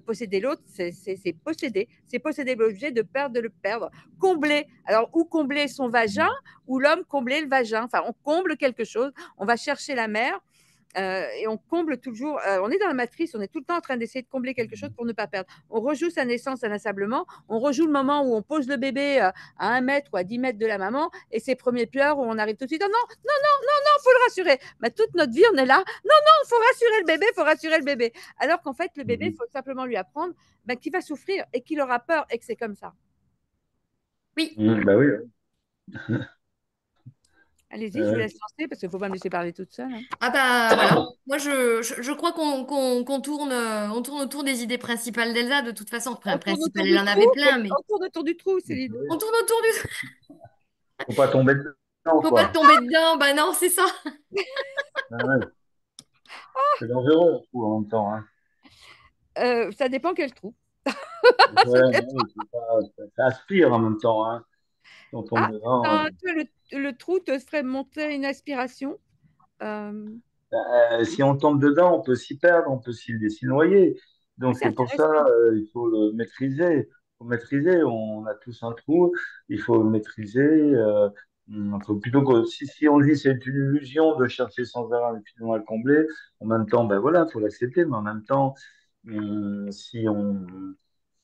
Speaker 3: Posséder l'autre, c'est posséder. C'est posséder l'objet de peur de le perdre. Combler. Alors, ou combler son vagin, ou l'homme combler le vagin. Enfin, on comble quelque chose. On va chercher la mère. Et on comble toujours, on est dans la matrice, on est tout le temps en train d'essayer de combler quelque chose pour ne pas perdre. On rejoue sa naissance inlassablement, on rejoue le moment où on pose le bébé à 1 mètre ou à 10 mètres de la maman et ses premiers pleurs où on arrive tout de suite, oh non, non, non, non, non, faut le rassurer. Mais toute notre vie, on est là, non, non, faut rassurer le bébé, faut rassurer le bébé. Alors qu'en fait, le bébé, il faut simplement lui apprendre qu'il va souffrir et qu'il aura peur et que c'est comme ça.
Speaker 1: Oui.
Speaker 2: Bah oui.
Speaker 3: Allez-y, je vous
Speaker 2: Ouais.
Speaker 3: laisse lancer parce qu'il ne faut pas me laisser parler toute seule. Hein.
Speaker 1: Ah bah voilà. Moi, je crois qu'on tourne, on tourne autour des idées principales d'Elsa. De toute façon, enfin,
Speaker 3: On tourne
Speaker 1: principales,
Speaker 3: autour
Speaker 1: elle
Speaker 3: du
Speaker 1: en
Speaker 3: trou,
Speaker 1: avait plein, mais
Speaker 3: on tourne autour du trou, c'est l'idée.
Speaker 1: on tourne autour du...
Speaker 2: Faut pas tomber dedans,
Speaker 1: Faut pas
Speaker 2: quoi.
Speaker 1: tomber dedans. Bah non, c'est ça.
Speaker 2: Ah ouais. C'est dangereux, je trouve, en même temps. Hein.
Speaker 3: Ça dépend quel trou.
Speaker 2: Ouais, ouais, ça aspire en même temps. Hein. Si on tombe
Speaker 3: Ah,
Speaker 2: dedans.
Speaker 3: le trou te ferait monter une aspiration. Euh,
Speaker 2: Si on tombe dedans, on peut s'y perdre, on peut s'y noyer.
Speaker 3: ah,
Speaker 2: Donc
Speaker 3: c'est
Speaker 2: c'est pour ça,
Speaker 3: intéressant.
Speaker 2: il faut le maîtriser. Il faut maîtriser. On a tous un trou. Il faut le maîtriser. Faut plutôt que si on dit c'est une illusion de chercher sans arrêt infiniment à le combler, en même temps, ben voilà, faut l'accepter. Mais en même temps, si on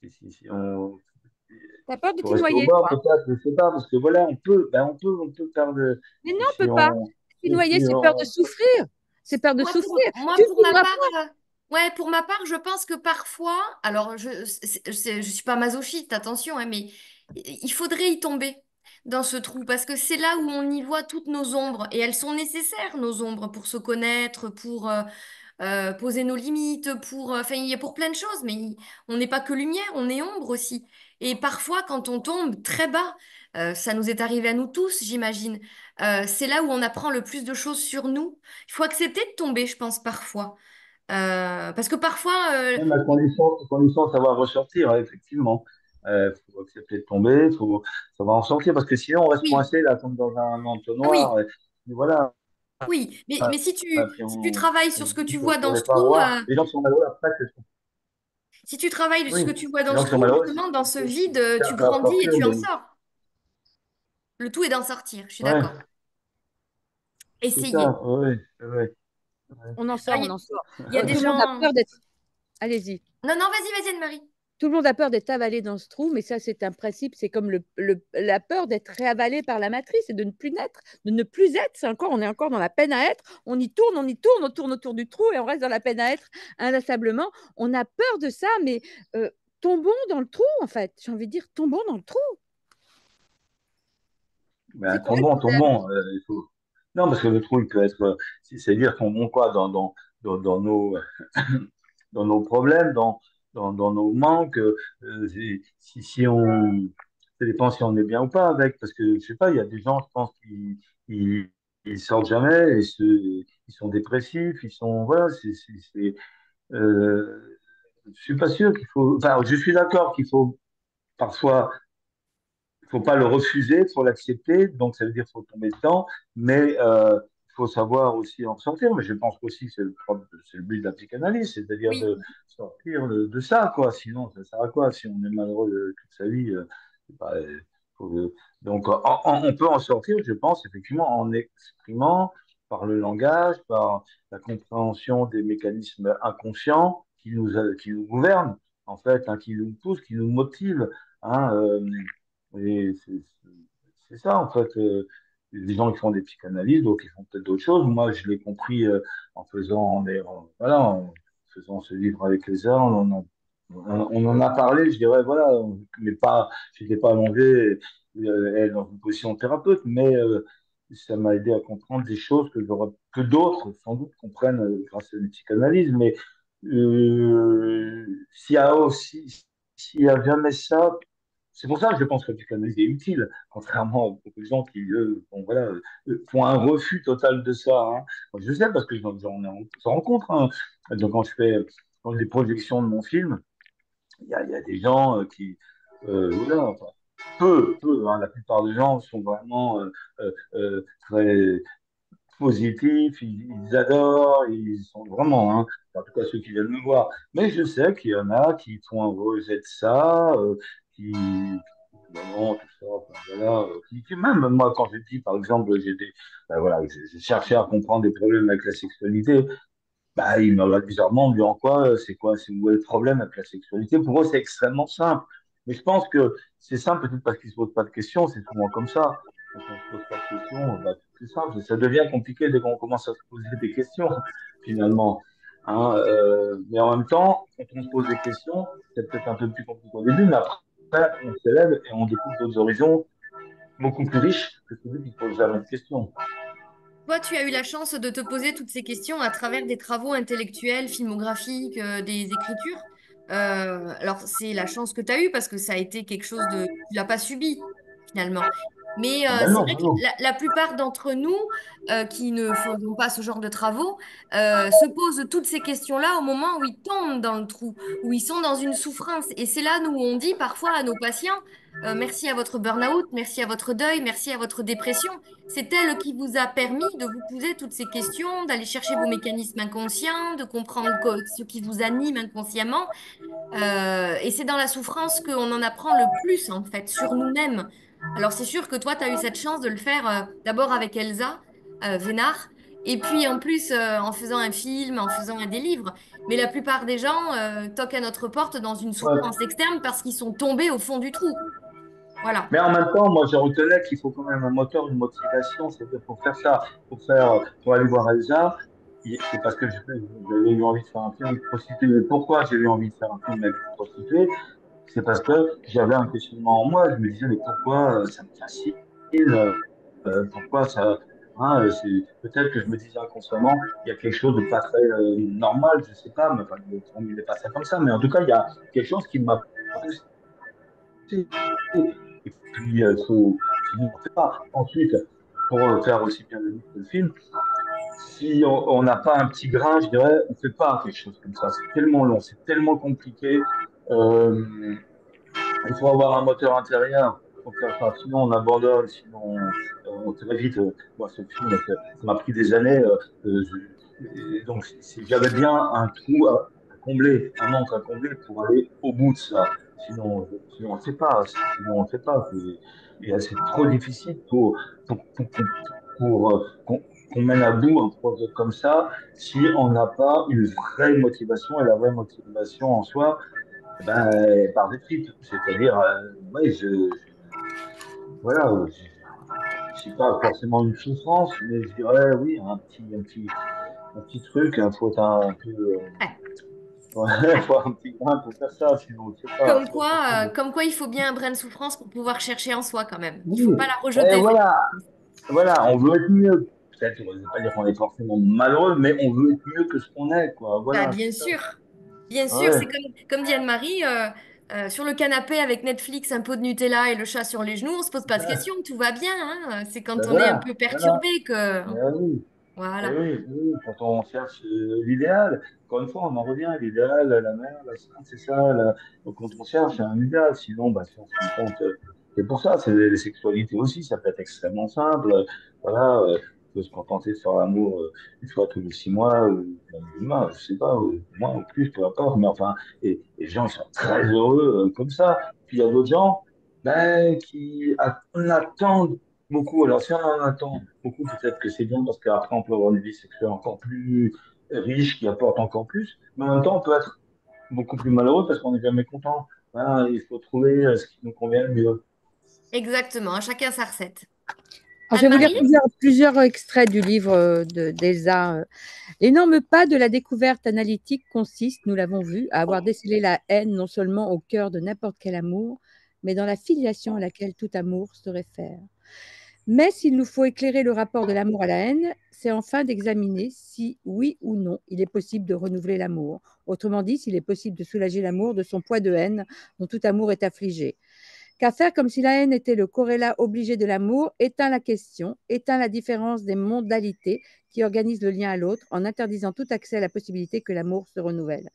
Speaker 2: si on
Speaker 3: T'as peur de
Speaker 2: faut
Speaker 3: t'y
Speaker 2: rester au
Speaker 3: noyer,
Speaker 2: bord,
Speaker 3: toi.
Speaker 2: peut-être, je sais pas, parce que voilà, on peut faire de
Speaker 3: Mais non,
Speaker 2: si,
Speaker 3: on peut
Speaker 2: si
Speaker 3: pas.
Speaker 2: on
Speaker 3: T'y noyer,
Speaker 2: si
Speaker 3: c'est peur de
Speaker 2: on
Speaker 3: souffrir. C'est peur de souffrir.
Speaker 1: Moi,
Speaker 3: Tu
Speaker 1: pour
Speaker 3: ne
Speaker 1: ma
Speaker 3: vivras
Speaker 1: part,
Speaker 3: pas.
Speaker 1: ouais, pour ma part, je pense que parfois, alors je suis pas masochiste, attention, hein, mais il faudrait y tomber dans ce trou parce que c'est là où on y voit toutes nos ombres et elles sont nécessaires, nos ombres, pour se connaître, pour poser nos limites, enfin, il y a pour plein de choses, mais on n'est pas que lumière, on est ombre aussi. Et parfois, quand on tombe très bas, ça nous est arrivé à nous tous, j'imagine. C'est là où on apprend le plus de choses sur nous. Il faut accepter de tomber, je pense, parfois. Parce que parfois,
Speaker 2: même à condition de savoir ressortir, hein, effectivement. Faut accepter de tomber, faut savoir en sortir, parce que sinon on reste
Speaker 1: oui,
Speaker 2: coincé là, comme dans un
Speaker 1: ah
Speaker 2: entonnoir.
Speaker 1: oui,
Speaker 2: Et voilà.
Speaker 1: oui. Mais
Speaker 2: Puis
Speaker 1: si tu travailles
Speaker 2: on
Speaker 1: sur ce
Speaker 2: se
Speaker 1: que
Speaker 2: dit
Speaker 1: tu
Speaker 2: qu'on
Speaker 1: vois
Speaker 2: ne
Speaker 1: dans ce
Speaker 2: pourrait pas
Speaker 1: trou,
Speaker 2: avoir. Les gens qui sont malheureux après,
Speaker 1: si tu travailles sur
Speaker 2: oui.
Speaker 1: ce que tu vois
Speaker 2: Les
Speaker 1: dans
Speaker 2: gens
Speaker 1: ce
Speaker 2: qui sont
Speaker 1: trou,
Speaker 2: malheureux,
Speaker 1: justement, dans ce vide,
Speaker 2: ils
Speaker 1: tu
Speaker 2: cherchent à
Speaker 1: grandis et
Speaker 2: sortir,
Speaker 1: tu en
Speaker 2: mais
Speaker 1: sors. Le tout est d'en sortir, je suis
Speaker 2: ouais,
Speaker 1: d'accord.
Speaker 2: c'est
Speaker 1: Essayez.
Speaker 2: ça. Oui, c'est vrai. Ouais.
Speaker 3: On en
Speaker 1: Alors,
Speaker 3: sort, on en sort.
Speaker 1: il y a des
Speaker 3: Tout le monde a
Speaker 1: gens...
Speaker 3: peur d'être. Allez-y.
Speaker 1: Non, non, vas-y, Anne-Marie.
Speaker 3: Tout le monde a peur d'être avalé dans ce trou, mais ça, c'est un principe. C'est comme la peur d'être réavalé par la matrice et de ne plus naître, de ne plus être. On est encore dans la peine à être. On tourne autour du trou et on reste dans la peine à être inlassablement. On a peur de ça, mais tombons dans le trou, en fait. J'ai envie de dire, tombons dans le trou. C'est
Speaker 2: Ben,
Speaker 3: quoi le problème?
Speaker 2: tombons. Il faut... Non, parce que le trou, il peut être, c'est-à-dire tombons quoi dans nos, dans nos problèmes, dans nos manques. Si on, ça dépend si on est bien ou pas avec, parce que je sais pas, il y a des gens, je pense, ils, ils sortent jamais et ils sont dépressifs, ils sont, voilà, je suis pas sûr qu'il faut, enfin, je suis d'accord qu'il faut parfois il faut pas le refuser, il faut l'accepter. Donc, ça veut dire qu'il faut tomber dedans, mais il faut savoir aussi en sortir. Mais je pense aussi que c'est le but de la psychanalyse, c'est-à-dire
Speaker 1: Oui,
Speaker 2: de sortir de ça, quoi. Sinon, ça sert à quoi? Si on est malheureux toute sa vie, c'est pas, donc, on peut en sortir, je pense, effectivement, en exprimant par le langage, par la compréhension des mécanismes inconscients qui nous gouvernent, en fait, hein, qui nous poussent, qui nous motivent. Hein, et c'est ça, en fait. Il y a des gens qui font des psychanalyses, donc ils font peut-être d'autres choses. Moi, je l'ai compris voilà, en faisant ce livre avec les uns, on en a parlé, je dirais, voilà, mais pas, je n'étais pas allongé, elle, dans une position de thérapeute, mais ça m'a aidé à comprendre des choses que d'autres, sans doute, comprennent grâce à une psychanalyse. Mais S'il y a aussi, s'il y a jamais ça, c'est pour ça que je pense que le psychanalyse est utile, contrairement aux gens qui, eux, bon, voilà, font un refus total de ça. Hein. Moi, je sais parce que j'en rencontre. Hein. Donc, quand je fais dans les projections de mon film, il y a des gens voilà, enfin, peu, hein, la plupart des gens sont vraiment très positifs, ils adorent, ils sont vraiment, hein, en tout cas ceux qui viennent me voir. Mais je sais qu'il y en a qui font un rejet de ça, qui disent, bah non, tout ça, enfin, voilà, même moi quand j'ai dit, par exemple, voilà, je cherchais à comprendre des problèmes avec la sexualité, bah, il me regarde bizarrement en me disant quoi, c'est quoi, c'est où est le problème avec la sexualité? Pour eux, c'est extrêmement simple. Mais je pense que c'est simple peut-être parce qu'ils ne se posent pas de questions, c'est souvent comme ça. Quand on ne se pose pas de questions, bah, c'est simple. Ça devient compliqué dès qu'on commence à se poser des questions, finalement. Hein, mais en même temps, quand on se pose des questions, c'est peut-être un peu plus compliqué au début, mais après, on s'élève et on découvre d'autres horizons beaucoup plus riches que celui qui ne pose jamais de questions.
Speaker 1: Toi, tu as eu la chance de te poser toutes ces questions à travers des travaux intellectuels, filmographiques, des écritures. Alors, c'est la chance que tu as eue parce que ça a été quelque chose de... Tu l'as pas subi, finalement. Mais
Speaker 2: Ah ben
Speaker 1: c'est
Speaker 2: non,
Speaker 1: vrai
Speaker 2: ben
Speaker 1: que
Speaker 2: non.
Speaker 1: la plupart d'entre nous qui ne faisons pas ce genre de travaux se posent toutes ces questions-là au moment où ils tombent dans le trou, où ils sont dans une souffrance. Et c'est là où on dit parfois à nos patients, merci à votre burn-out, merci à votre deuil, merci à votre dépression. C'est elle qui vous a permis de vous poser toutes ces questions, d'aller chercher vos mécanismes inconscients, de comprendre ce qui vous anime inconsciemment. Et c'est dans la souffrance qu'on en apprend le plus, en fait, sur nous-mêmes. Alors, c'est sûr que toi, tu as eu cette chance de le faire d'abord avec Elsa Vénard, et puis en plus en faisant un film, en faisant des livres. Mais la plupart des gens toquent à notre porte dans une
Speaker 2: Ouais.
Speaker 1: souffrance externe parce qu'ils sont tombés au fond du trou. Voilà.
Speaker 2: Mais en même temps, moi, je reconnais qu'il faut quand même un moteur, une motivation. C'est-à-dire, pour faire ça, pour aller voir Elsa, c'est parce que j'avais eu envie de faire un film avec une prostituée. Mais pourquoi j'ai eu envie de faire un film avec une prostituée? C'est parce que j'avais un questionnement en moi. Je me disais, mais pourquoi ça me fascine? Pourquoi ça, hein, peut-être que je me disais inconsciemment, il y a quelque chose de pas très normal, je sais pas, mais enfin, je ne formulais pas ça comme ça. Mais en tout cas, il y a quelque chose qui m'a poussé. Et puis, sinon, on ne fait pas. Ensuite, pour faire aussi bien le livre que le film, si on n'a pas un petit grain, je dirais, on ne fait pas quelque chose comme ça. C'est tellement long, c'est tellement compliqué. Euh, il faut avoir un moteur intérieur pour faire ça. Sinon, on abandonne. Sinon, très vite. Moi, ce film, ça m'a pris des années. Et donc, j'avais bien un trou à combler, un manque à combler pour aller au bout de ça. Sinon on ne sait pas. Sinon, on ne sait pas. Et c'est trop difficile pour qu'on mène à bout un projet comme ça si on n'a pas une vraie motivation. Et la vraie motivation en soi, eh ben, par des tripes. C'est-à-dire, ouais, voilà, c'est pas forcément une souffrance, mais je dirais, oui, un petit truc, il faut être un peu,
Speaker 1: Ouais.
Speaker 2: ouais, faut un petit grain pour faire ça, sinon, je sais pas, c'est pas possible.
Speaker 1: Comme quoi, il faut bien un brin de souffrance pour pouvoir chercher en soi quand même. Il faut
Speaker 2: Oui,
Speaker 1: pas la
Speaker 2: et
Speaker 1: rejeter, cette
Speaker 2: voilà,
Speaker 1: souffrance.
Speaker 2: voilà, on veut être mieux. Peut-être, je ne veux pas dire qu'on est forcément malheureux, mais on veut être mieux que ce qu'on est, quoi.
Speaker 1: Bah,
Speaker 2: Voilà, c'est
Speaker 1: bien
Speaker 2: ça.
Speaker 1: sûr, bien
Speaker 2: Ah
Speaker 1: sûr.
Speaker 2: ouais,
Speaker 1: C'est comme dit Anne-Marie, sur le canapé avec Netflix, un pot de Nutella et le chat sur les genoux, on se pose pas de questions, tout va bien, hein. C'est quand
Speaker 2: ben
Speaker 1: on est un
Speaker 2: voilà,
Speaker 1: peu
Speaker 2: voilà.
Speaker 1: perturbé que...
Speaker 2: Ben oui.
Speaker 1: Voilà.
Speaker 2: Oui, oui, quand on cherche l'idéal, encore une fois, on en revient à l'idéal, la mère, la sainte, c'est ça. Donc, quand on cherche un idéal, sinon, bah, si on se rend compte, c'est pour ça, c'est les sexualités aussi, ça peut être extrêmement simple. Voilà, on peut se contenter de faire l'amour une fois tous les 6 mois, même 2 mois, je sais pas, moins ou plus, peu importe. Mais enfin, et les gens, ils sont très heureux comme ça. Puis il y a d'autres gens ben, on attend beaucoup. Alors, si on en attend beaucoup, peut-être que c'est bien parce qu'après, on peut avoir une vie sexuelle encore plus riche, qui apporte encore plus. Mais en même temps, on peut être beaucoup plus malheureux parce qu'on n'est jamais content. Voilà, il faut trouver ce qui nous convient le mieux.
Speaker 1: Exactement, à chacun sa recette.
Speaker 3: Alors, je vais vous lire
Speaker 1: Anne-Marie?
Speaker 3: plusieurs extraits du livre d'Elsa. L'énorme pas de la découverte analytique consiste, nous l'avons vu, à avoir décelé la haine non seulement au cœur de n'importe quel amour, mais dans la filiation à laquelle tout amour se réfère. Mais s'il nous faut éclairer le rapport de l'amour à la haine, c'est enfin d'examiner si, oui ou non, il est possible de renouveler l'amour. Autrement dit, s'il est possible de soulager l'amour de son poids de haine dont tout amour est affligé. Car faire comme si la haine était le corrélat obligé de l'amour éteint la question, éteint la différence des modalités qui organisent le lien à l'autre en interdisant tout accès à la possibilité que l'amour se renouvelle.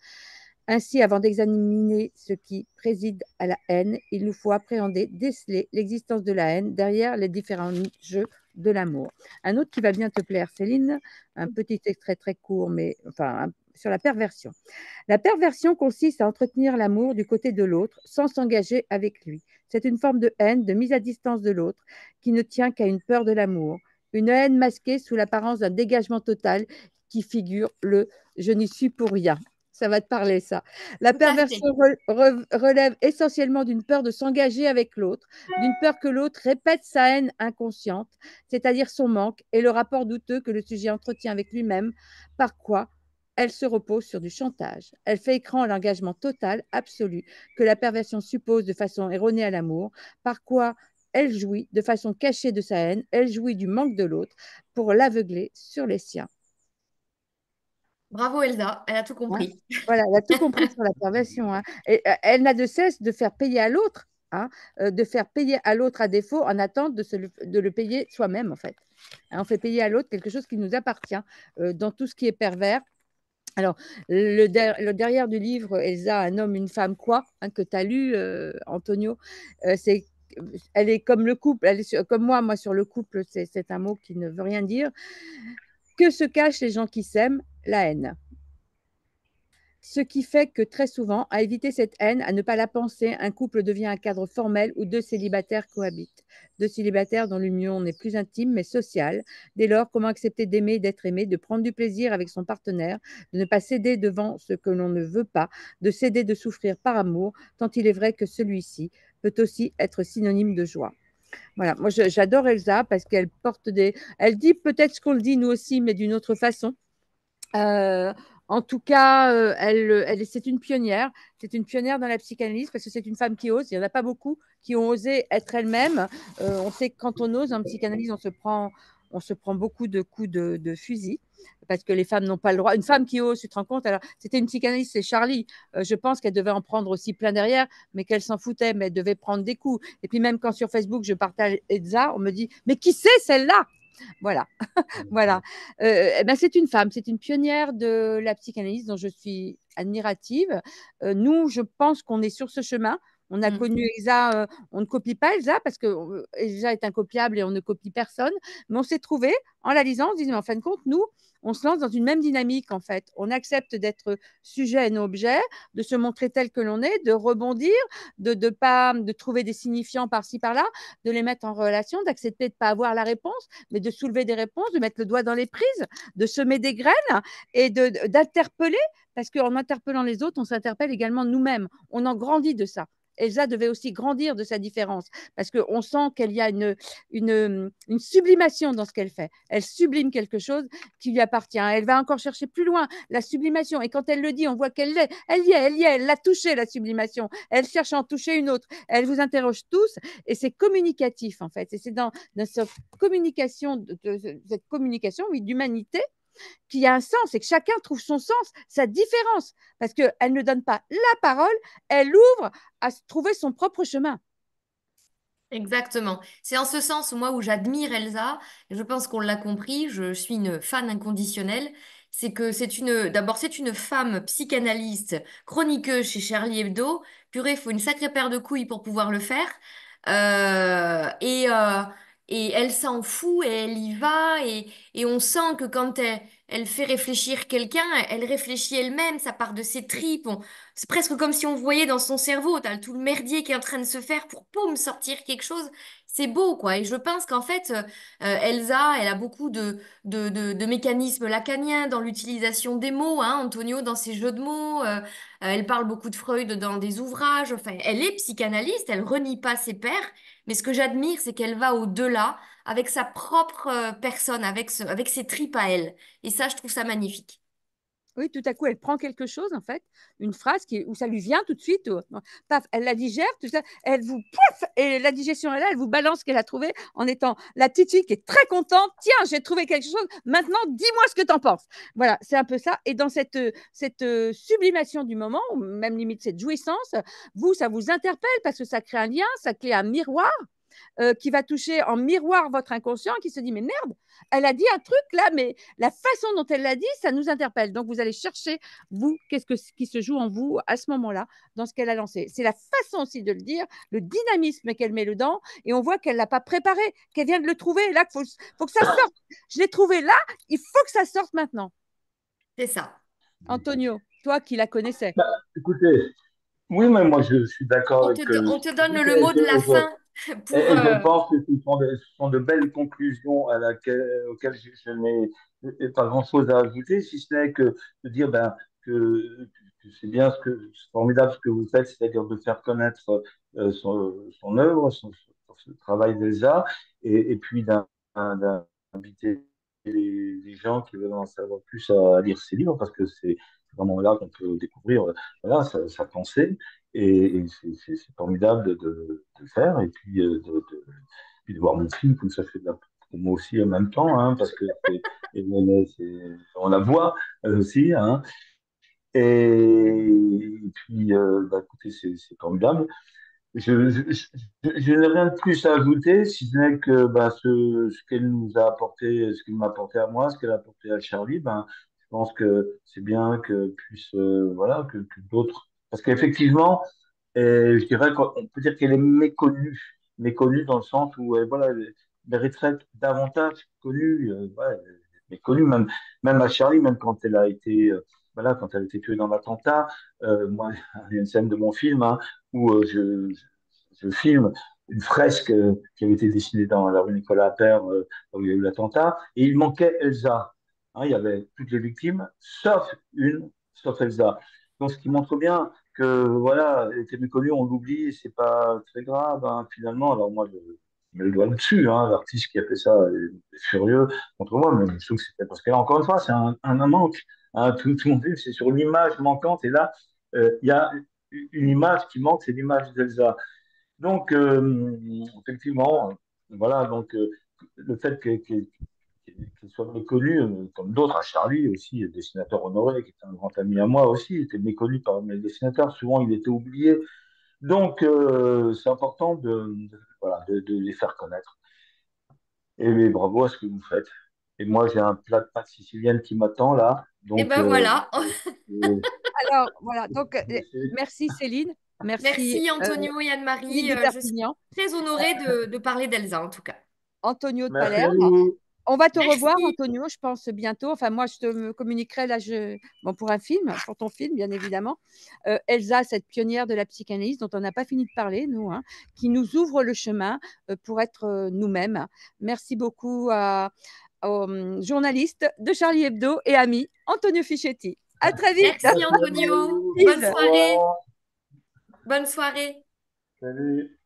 Speaker 3: Ainsi, avant d'examiner ce qui préside à la haine, il nous faut appréhender, déceler l'existence de la haine derrière les différents jeux de l'amour. Un autre qui va bien te plaire, Céline, un petit extrait très court, mais enfin, sur la perversion. La perversion consiste à entretenir l'amour du côté de l'autre sans s'engager avec lui. C'est une forme de haine, de mise à distance de l'autre, qui ne tient qu'à une peur de l'amour. Une haine masquée sous l'apparence d'un dégagement total qui figure le je n'y suis pour rien. Ça va te parler, ça. La
Speaker 1: Tout à
Speaker 3: perversion
Speaker 1: fait.
Speaker 3: relève essentiellement d'une peur de s'engager avec l'autre, d'une peur que l'autre répète sa haine inconsciente, c'est-à-dire son manque et le rapport douteux que le sujet entretient avec lui-même, par quoi elle se repose sur du chantage. Elle fait écran à l'engagement total, absolu, que la perversion suppose de façon erronée à l'amour, par quoi elle jouit de façon cachée de sa haine, elle jouit du manque de l'autre pour l'aveugler sur les siens.
Speaker 1: Bravo Elsa, elle a tout
Speaker 3: Hein.
Speaker 1: compris.
Speaker 3: Voilà, elle a tout compris sur la perversion. Hein. Et, elle n'a de cesse de faire payer à l'autre, hein, de faire payer à l'autre à défaut en attente de le payer soi-même, en fait. Hein, on fait payer à l'autre quelque chose qui nous appartient dans tout ce qui est pervers. Alors, le derrière du livre, Elsa, un homme, une femme, quoi, hein, que tu as lu, Antonio, c'est, elle est comme le couple, elle est comme moi sur le couple, c'est un mot qui ne veut rien dire. Que se cachent les gens qui s'aiment? La haine. Ce qui fait que très souvent, à éviter cette haine, à ne pas la penser, un couple devient un cadre formel où deux célibataires cohabitent. Deux célibataires dont l'union n'est plus intime mais sociale. Dès lors, comment accepter d'aimer et d'être aimé, de prendre du plaisir avec son partenaire, de ne pas céder devant ce que l'on ne veut pas, de céder de souffrir par amour, tant il est vrai que celui-ci peut aussi être synonyme de joie. Voilà, moi j'adore Elsa parce qu'elle porte des... Elle dit peut-être ce qu'on le dit nous aussi, mais d'une autre façon. Euh, En tout cas, c'est une pionnière. C'est une pionnière dans la psychanalyse parce que c'est une femme qui ose. Il n'y en a pas beaucoup qui ont osé être elle-même. On sait que quand on ose en psychanalyse, on se prend beaucoup de coups de fusil parce que les femmes n'ont pas le droit. Une femme qui ose, tu te rends compte? Alors, c'était une psychanalyste, c'est Charlie. Je pense qu'elle devait en prendre aussi plein derrière, mais qu'elle s'en foutait, mais elle devait prendre des coups. Et puis même quand sur Facebook, je partage Elsa, on me dit, mais qui c'est celle-là? Voilà. Voilà. Eh ben, c'est une femme, c'est une pionnière de la psychanalyse dont je suis admirative. Nous, je pense qu'on est sur ce chemin. On a
Speaker 1: Mm.
Speaker 3: connu Elsa, on ne copie pas Elsa parce que Elsa est incopiable et on ne copie personne. Mais on s'est trouvé en la lisant, on se dit, mais en fin de compte, nous, on se lance dans une même dynamique en fait. On accepte d'être sujet et non objet, de se montrer tel que l'on est, de rebondir, de pas de trouver des signifiants par-ci par-là, de les mettre en relation, d'accepter de ne pas avoir la réponse, mais de soulever des réponses, de mettre le doigt dans les prises, de semer des graines et d'interpeller, parce qu'en interpellant les autres, on s'interpelle également nous-mêmes. On en grandit de ça. Elsa devait aussi grandir de sa différence, parce qu'on sent qu'il y a une sublimation dans ce qu'elle fait. Elle sublime quelque chose qui lui appartient. Elle va encore chercher plus loin la sublimation. Et quand elle le dit, on voit qu'elle l'est. Elle y est, elle y est, elle l'a touché, la sublimation. Elle cherche à en toucher une autre. Elle vous interroge tous et c'est communicatif, en fait. Et c'est dans cette communication, cette communication, oui, d'humanité, qu'il y a un sens et que chacun trouve son sens, sa différence. Parce qu'elle ne donne pas la parole, elle ouvre à trouver son propre chemin.
Speaker 1: Exactement. C'est en ce sens, moi, où j'admire Elsa, et je pense qu'on l'a compris, je suis une fan inconditionnelle, c'est que d'abord, c'est une femme psychanalyste, chroniqueuse chez Charlie Hebdo. Purée, il faut une sacrée paire de couilles pour pouvoir le faire. Euh, et, euh, et elle s'en fout et elle y va. Et on sent que quand elle fait réfléchir quelqu'un, elle réfléchit elle-même, ça part de ses tripes. C'est presque comme si on voyait dans son cerveau, t'as tout le merdier qui est en train de se faire pour, poum, sortir quelque chose. C'est beau, quoi. Et je pense qu'en fait, Elsa, elle a beaucoup de mécanismes lacaniens dans l'utilisation des mots, hein, Antonio, dans ses jeux de mots. Elle parle beaucoup de Freud dans des ouvrages. Enfin, elle est psychanalyste, elle renie pas ses pairs. Mais ce que j'admire, c'est qu'elle va au-delà avec sa propre personne, avec ses tripes à elle. Et ça, je trouve ça magnifique.
Speaker 3: Oui, tout à coup, elle prend quelque chose, en fait, une phrase où ça lui vient tout de suite, paf, elle la digère, tout ça, elle vous, pouf, et la digestion est là, elle vous balance ce qu'elle a trouvé en étant la petite fille qui est très contente. Tiens, j'ai trouvé quelque chose, maintenant, dis-moi ce que tu en penses. Voilà, c'est un peu ça. Et dans cette sublimation du moment, ou même limite cette jouissance, vous, ça vous interpelle parce que ça crée un lien, ça crée un miroir qui va toucher en miroir votre inconscient qui se dit mais merde, elle a dit un truc là, mais la façon dont elle l'a dit, ça nous interpelle. Donc vous allez chercher, vous, qui se joue en vous à ce moment-là, dans ce qu'elle a lancé. C'est la façon aussi de le dire, le dynamisme qu'elle met dedans, et on voit qu'elle ne l'a pas préparé, qu'elle vient de le trouver, là, faut que ça sorte. Je l'ai trouvé là, il faut que ça sorte maintenant.
Speaker 1: C'est ça.
Speaker 3: Antonio, toi qui la connaissais.
Speaker 2: Bah, écoutez, oui, mais moi je suis d'accord avec
Speaker 1: On
Speaker 2: ce
Speaker 1: te
Speaker 2: que vous
Speaker 1: donne
Speaker 2: dites
Speaker 1: le mot de la fin pour...
Speaker 2: et je pense que ce sont de belles conclusions auxquelles je n'ai pas grand-chose à ajouter, si ce n'est que de dire ben, que c'est bien c'est formidable ce que vous faites, c'est-à-dire de faire connaître son œuvre, ce travail d'Elsa, et puis d'inviter les gens qui veulent en savoir plus à lire ses livres, parce que c'est vraiment là qu'on peut découvrir voilà, sa pensée. Et c'est formidable de le faire. Et puis, puis de voir mon film, comme ça fait de la promo aussi en même temps, hein, parce que on la voit elle aussi. Hein. Et puis, bah, écoutez, c'est formidable. Je n'ai rien de plus à ajouter, si ce n'est que bah, ce qu'elle nous a apporté, ce qu'elle m'a apporté à moi, ce qu'elle a apporté à Charlie, ben, je pense que c'est bien que puisse, voilà, que d'autres. Parce qu'effectivement, je dirais qu'on peut dire qu'elle est méconnue, méconnue dans le sens où voilà, elle mériterait davantage connue, ouais, méconnue même, même à Charlie, même quand elle a été, voilà, quand elle a été tuée dans l'attentat. Moi, il y a une scène de mon film hein, où je filme une fresque qui avait été dessinée dans la rue Nicolas Appert, où il y a eu l'attentat, et il manquait Elsa. Hein, il y avait toutes les victimes, sauf Elsa. Donc, ce qui montre bien que voilà, elle était méconnue, on l'oublie, c'est pas très grave hein, finalement. Alors moi, je mets le doigt dessus, hein, l'artiste qui a fait ça est furieux contre moi, mais je trouve que c'était parce que là, encore une fois, c'est un manque. Hein, tout mon film, c'est sur l'image manquante, et là, il y a une image qui manque, c'est l'image d'Elsa. Donc, effectivement, voilà, donc le fait qu'il soit méconnu, comme d'autres, à Charlie aussi, le dessinateur Honoré, qui est un grand ami à moi aussi, était méconnu par mes dessinateurs. Souvent, il était oublié. Donc, c'est important voilà, de les faire connaître. Et bravo à ce que vous faites. Et moi, j'ai un plat de pâtes siciliennes qui m'attend là.
Speaker 1: Et
Speaker 2: Donc,
Speaker 1: ben voilà.
Speaker 3: Alors, voilà, donc
Speaker 2: je-
Speaker 3: merci Céline, merci
Speaker 1: Merci Antonio et
Speaker 3: Céline
Speaker 1: Anne-Marie.
Speaker 3: de
Speaker 1: Je suis
Speaker 3: Perpignan,
Speaker 1: très honorée de parler d'Elsa en tout cas.
Speaker 3: Antonio de
Speaker 2: merci à
Speaker 3: Palerme.
Speaker 2: vous.
Speaker 3: On va te revoir,
Speaker 1: Merci.
Speaker 3: Antonio, je pense bientôt. Enfin, moi, je te me communiquerai là, bon, pour un film, pour ton film, bien évidemment. Elsa, cette pionnière de la psychanalyse dont on n'a pas fini de parler, nous, hein, qui nous ouvre le chemin pour être nous-mêmes. Merci beaucoup au journaliste de Charlie Hebdo et ami Antonio Fischetti. À très vite.
Speaker 1: Merci
Speaker 2: Merci à
Speaker 1: Antonio.
Speaker 2: vous.
Speaker 1: Bonne
Speaker 3: Bisous.
Speaker 2: Au
Speaker 1: soirée.
Speaker 2: revoir.
Speaker 1: Bonne soirée.
Speaker 2: Salut.